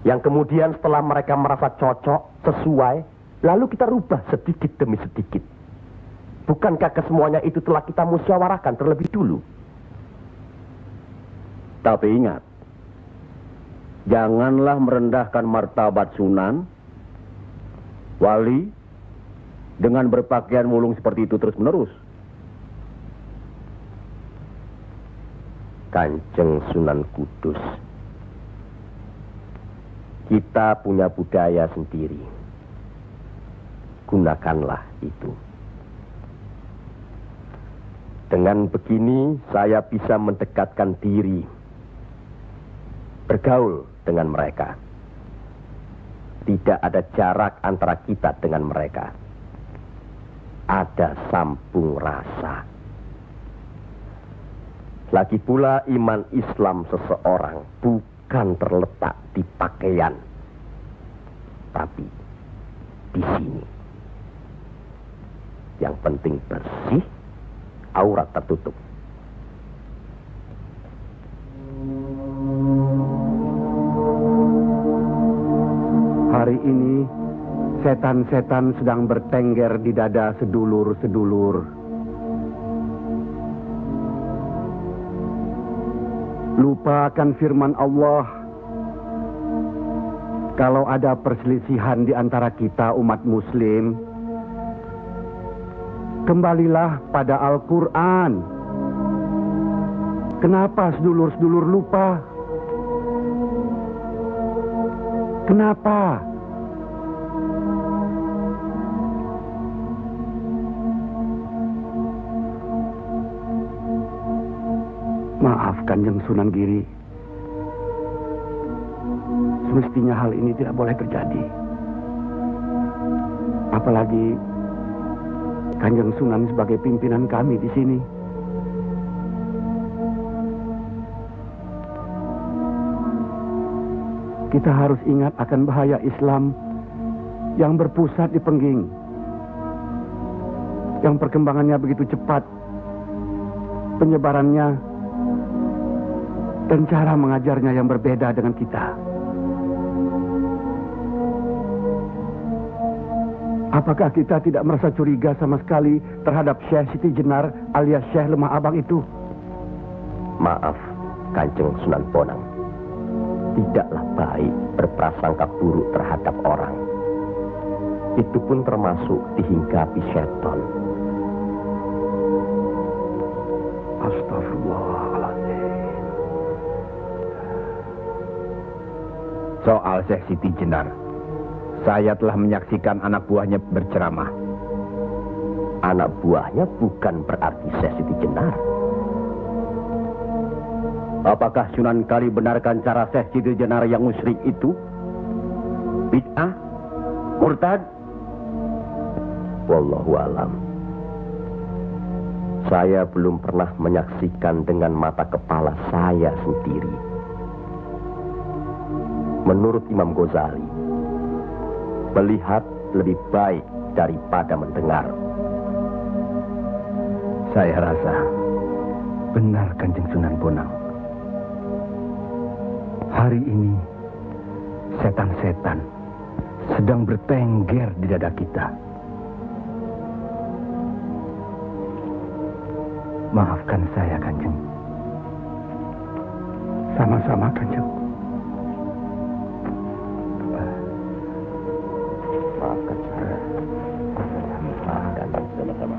yang kemudian setelah mereka merasa cocok, sesuai, lalu kita rubah sedikit demi sedikit. Bukankah kesemuanya itu telah kita musyawarahkan terlebih dulu? Tapi ingat, janganlah merendahkan martabat Sunan, wali, dengan berpakaian mulung seperti itu terus-menerus. Kanjeng Sunan Kudus, kita punya budaya sendiri. Gunakanlah itu. Dengan begini, saya bisa mendekatkan diri, bergaul dengan mereka. Tidak ada jarak antara kita dengan mereka. Ada sambung rasa. Lagi pula iman Islam seseorang bukan terletak di pakaian, tapi di sini. Yang penting bersih, aurat tertutup. Hari ini, setan-setan sedang bertengger di dada sedulur-sedulur. Lupa akan firman Allah. Kalau ada perselisihan di antara kita umat muslim, kembalilah pada Al-Quran. Kenapa sedulur-sedulur lupa? Kenapa? Maaf Kanjeng Sunan Giri. Semestinya hal ini tidak boleh terjadi. Apalagi Kanjeng Sunan sebagai pimpinan kami di sini. Kita harus ingat akan bahaya Islam yang berpusat di Pengging, yang perkembangannya begitu cepat, penyebarannya dan cara mengajarnya yang berbeda dengan kita. Apakah kita tidak merasa curiga sama sekali terhadap Syekh Siti Jenar alias Syekh Lemah Abang itu? Maaf, Kanjeng Sunan Bonang. Tidaklah baik berprasangka buruk terhadap orang. Itu pun termasuk dihinggapi setan. Astagfirullahaladzim. Soal Syekh Siti Jenar, saya telah menyaksikan anak buahnya berceramah. Anak buahnya bukan berarti Syekh Siti Jenar. Apakah Sunan Kali benarkan cara Syekh Siti Jenar yang musyrik itu? Bid'ah? Murtad? Wallahu alam. Saya belum pernah menyaksikan dengan mata kepala saya sendiri. Menurut Imam Ghazali, melihat lebih baik daripada mendengar. Saya rasa benar Kanjeng Sunan Bonang. Hari ini setan-setan sedang bertengger di dada kita. Maafkan saya, Kanjeng. Sama-sama, Kanjeng. Maafkan saya. Maafkan sama-sama.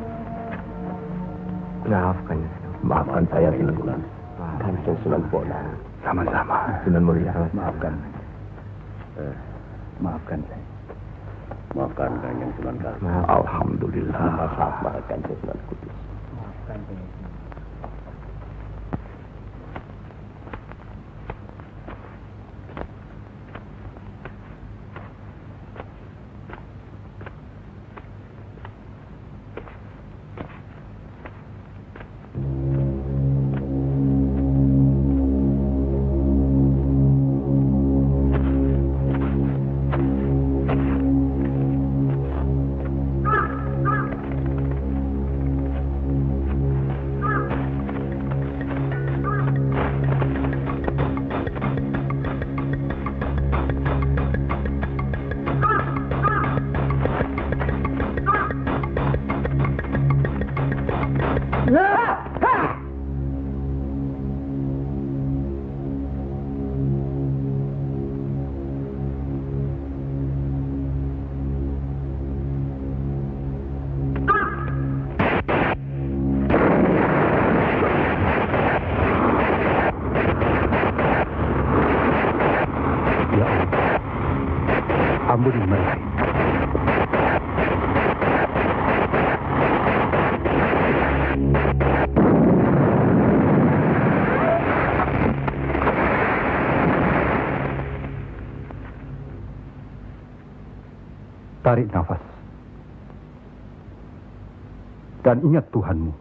Maafkan. Maafkan saya, Sunan. Kanjeng Sunan Bonang. Sama-sama. Sunan Muria, maafkan. Maafkan saya. Maafkan Kanjeng Sunan Kali. Alhamdulillah. Maafkan Kanjeng Sunan Kudus. Maafkan Kanjeng. Ampuni mereka. Tarik nafas. Dan ingat Tuhanmu.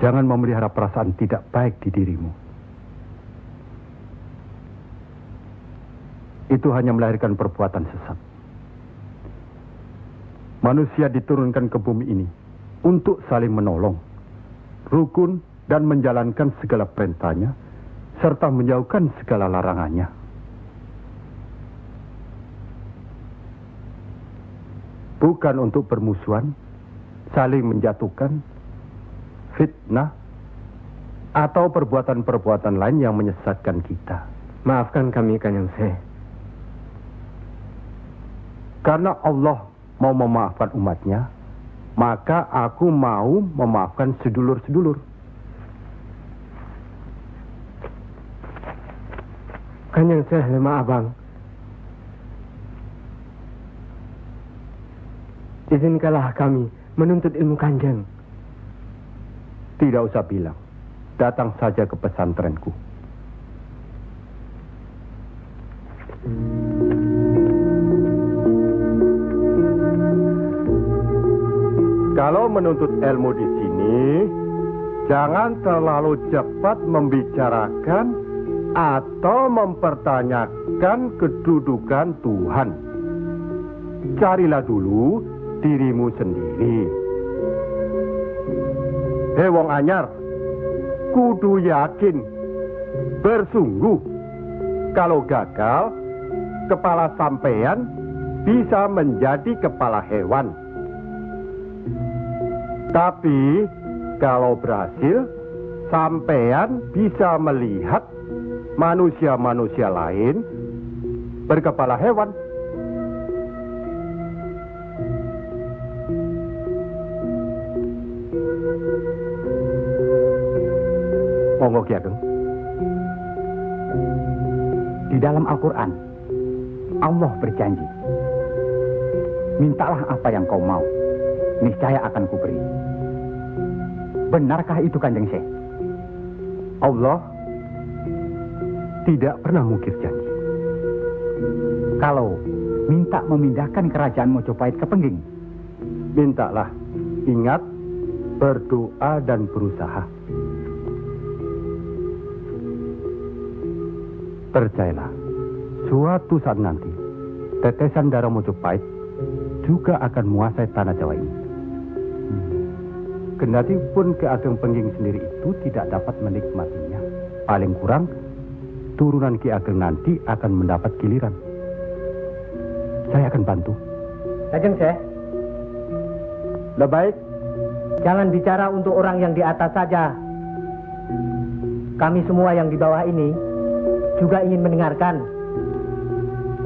Jangan memelihara perasaan tidak baik di dirimu. Itu hanya melahirkan perbuatan sesat. Manusia diturunkan ke bumi ini untuk saling menolong, rukun, dan menjalankan segala perintahnya, serta menjauhkan segala larangannya. Bukan untuk bermusuhan, saling menjatuhkan, fitnah, atau perbuatan-perbuatan lain yang menyesatkan kita. Maafkan kami, Kanjeng Syekh. Karena Allah mau memaafkan umatnya, maka aku mau memaafkan sedulur-sedulur. Kanjeng Syekh lemah abang. Izinkanlah kami menuntut ilmu Kanjeng. Tidak usah bilang. Datang saja ke pesantrenku. Kalau menuntut ilmu di sini, jangan terlalu cepat membicarakan atau mempertanyakan kedudukan Tuhan. Carilah dulu dirimu sendiri. Hei wong anyar, kudu yakin, bersungguh. Kalau gagal, kepala sampean bisa menjadi kepala hewan. Tapi kalau berhasil, sampean bisa melihat manusia-manusia lain berkepala hewan. Monggo Ki Ageng. Di dalam Al-Quran, Allah berjanji, mintalah apa yang kau mau, niscaya akan kuberi. Benarkah itu Kanjeng Syekh? Allah tidak pernah mungkir janji. Kalau minta memindahkan kerajaan Mojopahit ke Pengging, mintalah. Ingat, berdoa dan berusaha. Percayalah, suatu saat nanti, tetesan darah Mojopahit juga akan menguasai tanah Jawa ini. Kendati pun Ki Ageng Pengging sendiri itu tidak dapat menikmatinya. Paling kurang, turunan Ki Ageng nanti akan mendapat giliran. Saya akan bantu. Kanjeng Syekh, Lebih baik, jangan bicara untuk orang yang di atas saja. Kami semua yang di bawah ini juga ingin mendengarkan.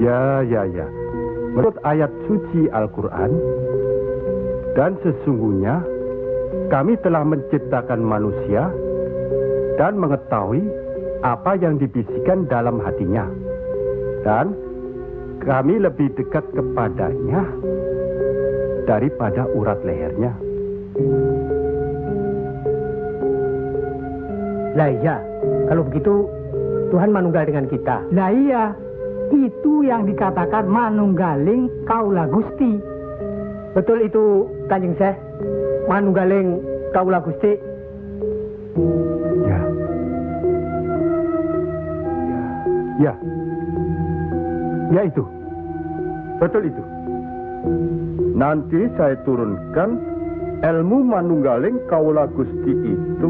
Ya. Menurut ayat suci Al-Quran, dan sesungguhnya kami telah menciptakan manusia dan mengetahui apa yang dibisikkan dalam hatinya. Dan kami lebih dekat kepadanya daripada urat lehernya. Lah iya, kalau begitu Tuhan manunggal dengan kita. Lah iya, itu yang dikatakan manunggaling kaula Gusti. Betul itu Kanjeng Syekh, manunggaling kaula Gusti. Ya itu. Betul itu. Nanti saya turunkan ilmu manunggaling kaula Gusti itu.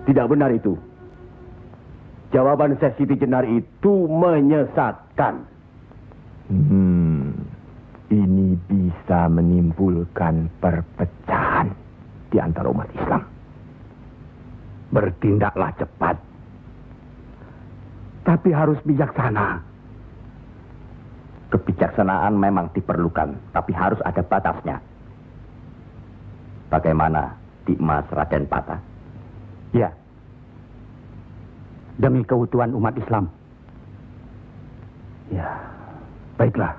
Tidak benar itu. Jawaban Syekh Siti Jenar itu menyesatkan. Ini bisa menimbulkan perpecahan di antara umat Islam. Bertindaklah cepat. Tapi harus bijaksana. Kebijaksanaan memang diperlukan, tapi harus ada batasnya. Bagaimana Dimas Raden Patah? ya, demi keutuhan umat Islam. Ya, baiklah.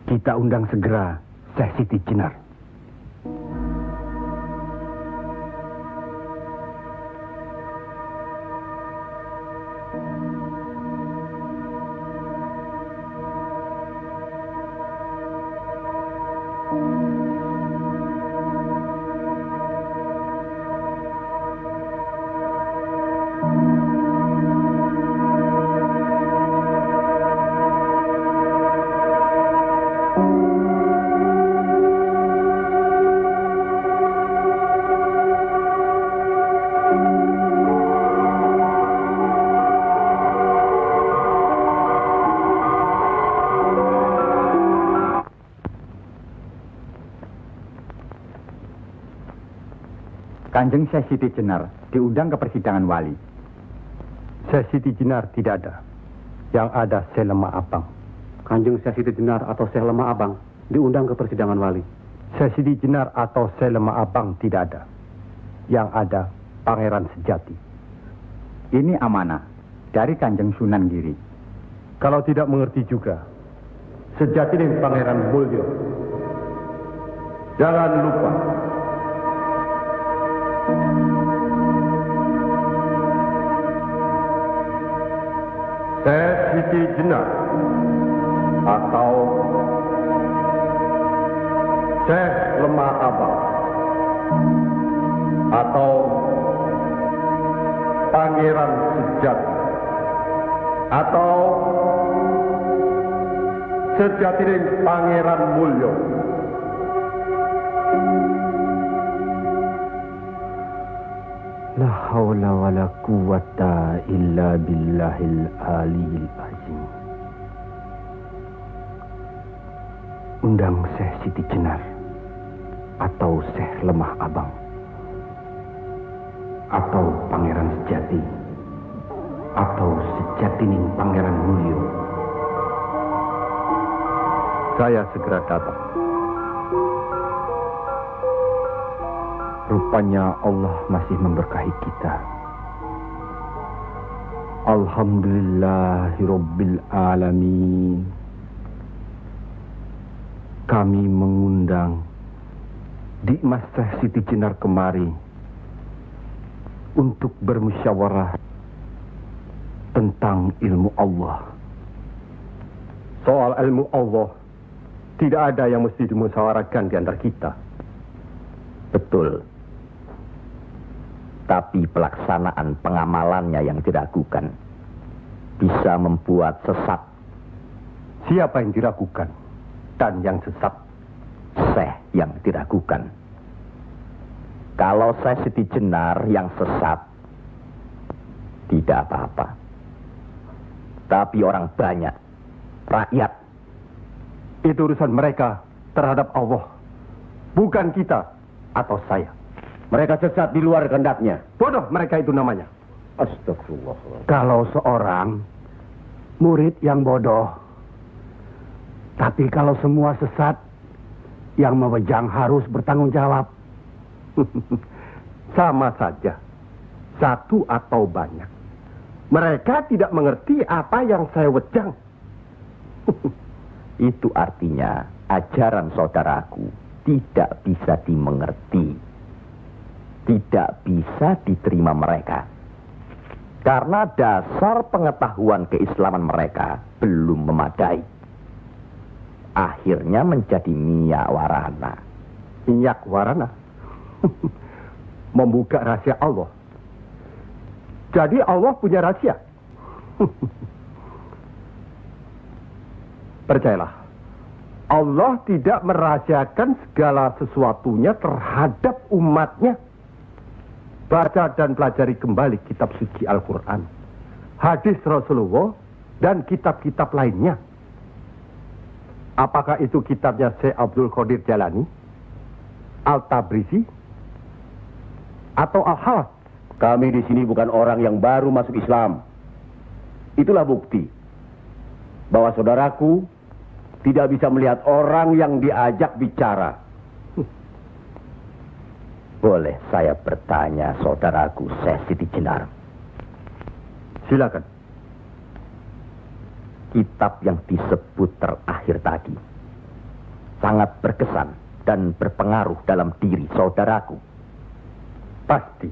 Kita undang segera Syekh Siti Jenar. Kanjeng Syekh Siti Jenar diundang ke persidangan wali. Syekh Siti Jenar tidak ada. Yang ada Syekh Lemah Abang. Kanjeng Syekh Siti Jenar atau Syekh Lemah Abang diundang ke persidangan wali. Syekh Siti Jenar atau Syekh Lemah Abang tidak ada. Yang ada Pangeran Sejati. Ini amanah dari Kanjeng Sunan Giri. Kalau tidak mengerti juga, Sejati dan Pangeran Mulyo. Jangan lupa. Syekh Siti Jenar atau Syekh Lemah Abang atau Pangeran Sejati atau Sejati dan Pangeran Mulyo. La haula wa la quwata illa billahil aliyil azim. Undang Syekh Siti Jenar atau Syekh Lemah Abang atau Pangeran Sejati atau Sejatining Pangeran Mulyo. Saya segera datang. Rupanya Allah masih memberkahi kita. Alhamdulillahirabbil alamin. Kami mengundang Dikmas Syekh Siti Jenar kemari untuk bermusyawarah tentang ilmu Allah. Soal ilmu Allah tidak ada yang mesti dimusyawarahkan di antara kita. Betul. Tapi pelaksanaan pengamalannya yang diragukan bisa membuat sesat. Siapa yang diragukan dan yang sesat? Syekh yang diragukan. Kalau Syekh Siti Jenar yang sesat, tidak apa-apa. Tapi orang banyak, rakyat, itu urusan mereka terhadap Allah, bukan kita atau saya. Mereka sesat di luar kehendaknya. Bodoh mereka itu namanya. Astagfirullah. Kalau seorang murid yang bodoh, tapi kalau semua sesat, yang memegang harus bertanggung jawab. Sama saja, satu atau banyak. Mereka tidak mengerti apa yang saya wejang. Itu artinya ajaran saudaraku tidak bisa dimengerti. Tidak bisa diterima mereka. Karena dasar pengetahuan keislaman mereka belum memadai. Akhirnya menjadi minyak warana. Minyak warana? Membuka rahasia Allah. Jadi Allah punya rahasia. Percayalah, Allah tidak merahasiakan segala sesuatunya terhadap umatnya. Baca dan pelajari kembali kitab suci Al-Quran, hadis Rasulullah, dan kitab-kitab lainnya. Apakah itu kitabnya Syekh Abdul Qadir Jalani, Al-Tabrisi, atau Al-Halath? Kami di sini bukan orang yang baru masuk Islam. Itulah bukti bahwa saudaraku tidak bisa melihat orang yang diajak bicara. Boleh saya bertanya, saudaraku Syekh Siti Jenar? Silakan. Kitab yang disebut terakhir tadi sangat berkesan dan berpengaruh dalam diri saudaraku. Pasti.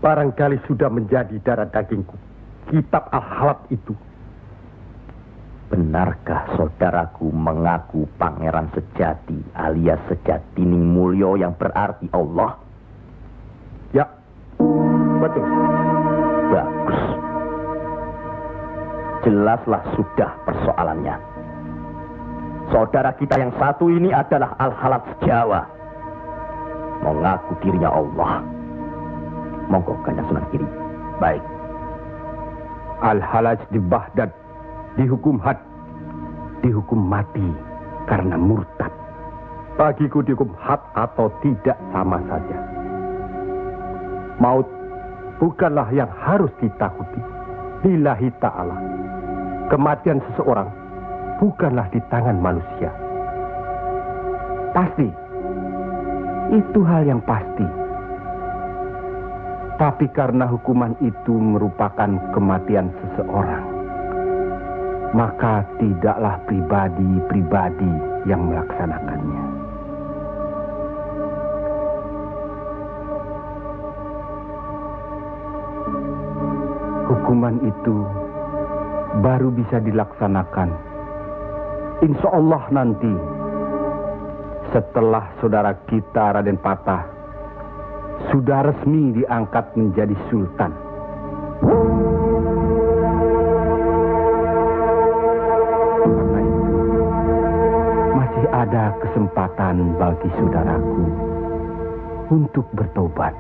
Barangkali sudah menjadi darah dagingku. Kitab Al-Halath itu. Benarkah saudaraku mengaku pangeran sejati alias Sejatining Mulyo yang berarti Allah? Ya, betul. Bagus. Jelaslah sudah persoalannya. Saudara kita yang satu ini adalah Al-Halath Jawa. Mengaku dirinya Allah. Monggo Kanjeng Sunan Giri. Baik. Al-Halath di Baghdad dihukum had, dihukum mati karena murtad. Bagiku dihukum had atau tidak sama saja. Maut bukanlah yang harus ditakuti. Lillahi ta'ala. Kematian seseorang bukanlah di tangan manusia. Pasti. Itu hal yang pasti. Tapi karena hukuman itu merupakan kematian seseorang, maka tidaklah pribadi-pribadi yang melaksanakannya. Hukuman itu baru bisa dilaksanakan, insya Allah nanti, setelah saudara kita Raden Patah sudah resmi diangkat menjadi sultan. Karena itu, masih ada kesempatan bagi saudaraku untuk bertobat.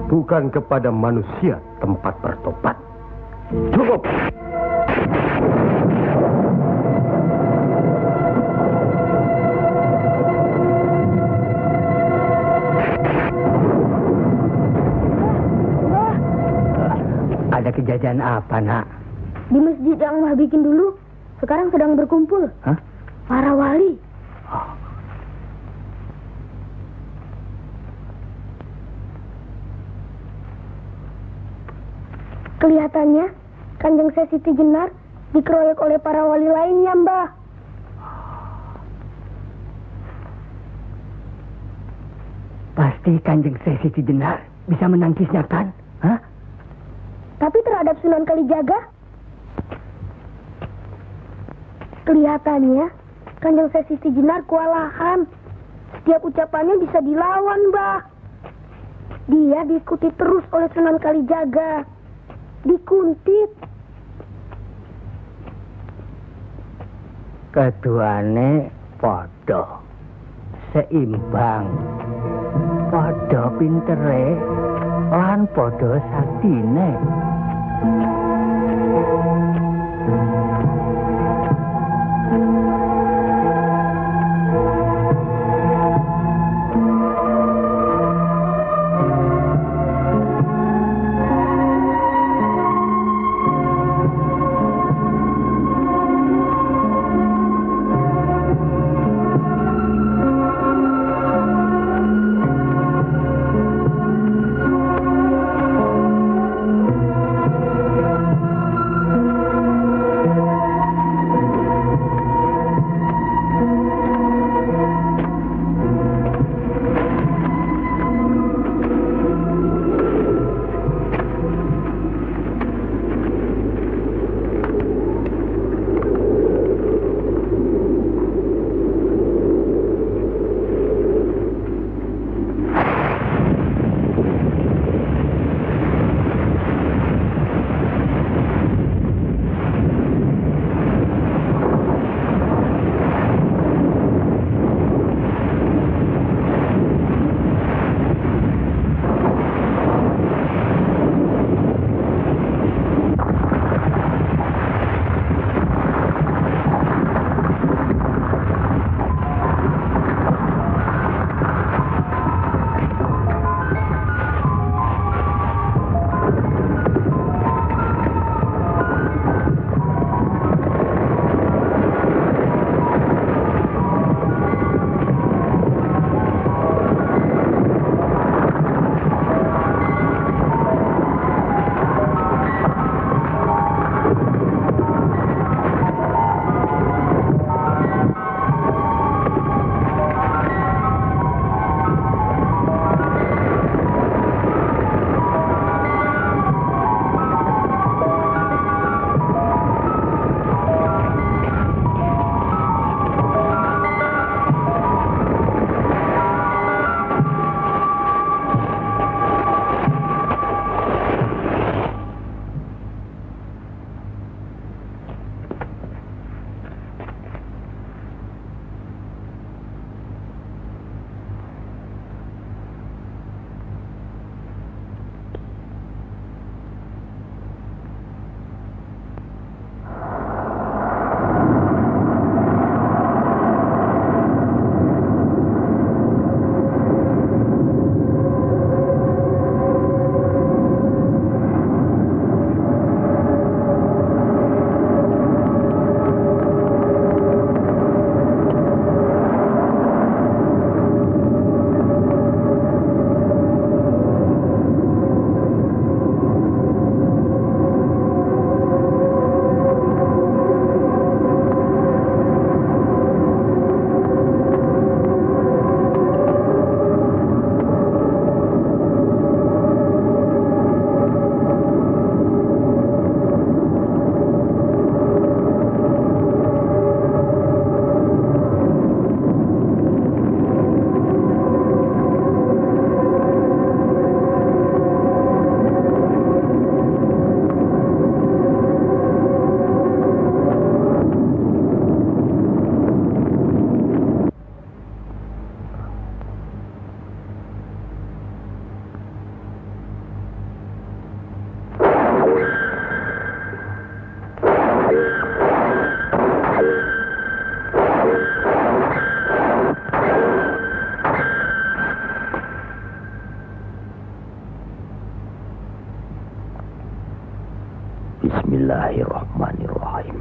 Bukan kepada manusia tempat bertobat. Cukup! Ada kejadian apa, Nak? Di masjid yang Mbah bikin dulu, sekarang sedang berkumpul. Hah? Para wali. Kelihatannya Kanjeng Syekh Siti Jenar dikeroyok oleh para wali lainnya, Mbah. Pasti Kanjeng Syekh Siti Jenar bisa menangkisnya, kan? Hah? Tapi terhadap Sunan Kalijaga, kelihatannya Kanjeng Syekh Siti Jenar kewalahan. Setiap ucapannya bisa dilawan, Mbah. Dia diikuti terus oleh Sunan Kalijaga. Dikuntit. Keduane podo seimbang, podo pintere lan podo saktine. Bismillahirrahmanirrahim.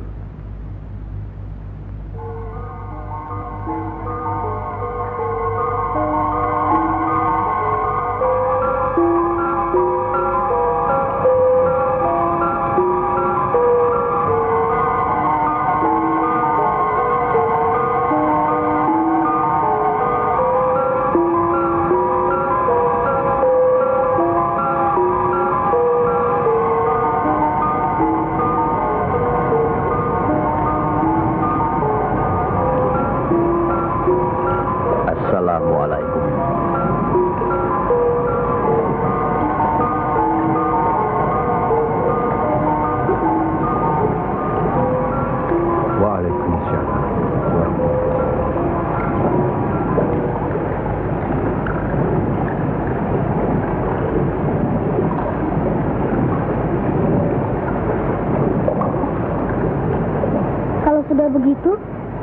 sudah begitu,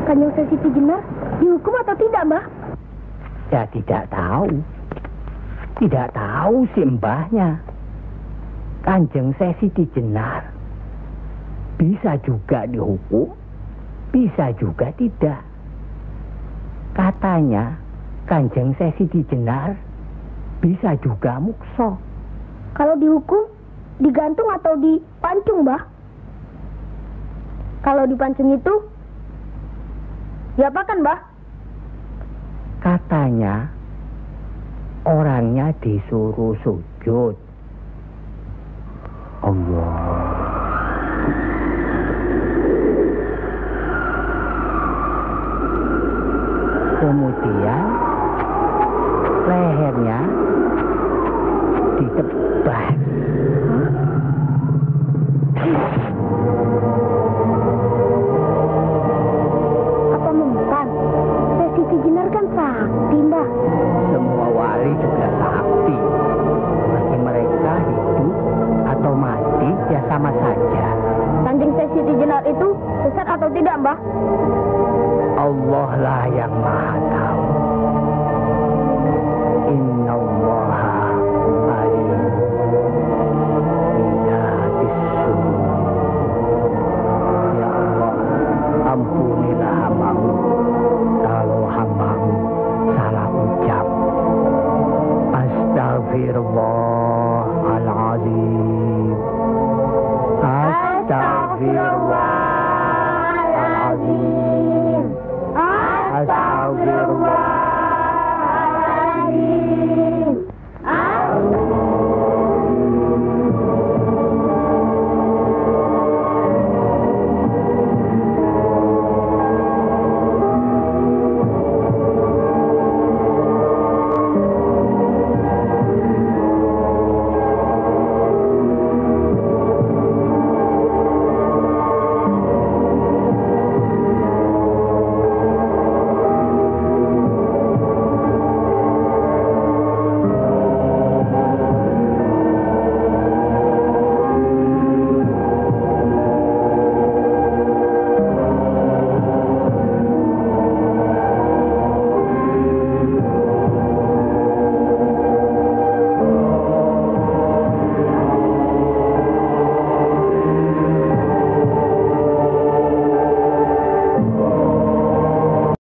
Kanjeng Syekh Siti Jenar dihukum atau tidak, Mbah? Ya tidak tahu. Tidak tahu si mbahnya. Kanjeng Syekh Siti Jenar bisa juga dihukum, bisa juga tidak. Katanya Kanjeng Syekh Siti Jenar bisa juga mukso. Kalau dihukum, digantung atau dipancung, Mbah? Kalau dipancung itu, diapakan, Mbah? Katanya orangnya disuruh sujud. Allah. Kemudian lehernya ditebas. Apa membukan? Syekh Siti Jenar kan sakti, Mbah. Semua wali juga sakti. Bagi mereka hidup atau mati ya sama saja. Kanjeng Syekh Siti Jenar itu sesat atau tidak, Mbah? Allah lah yang maha tahu. Inna allaha alim bidatis sudur. Ya Allah, ampunilah hambamu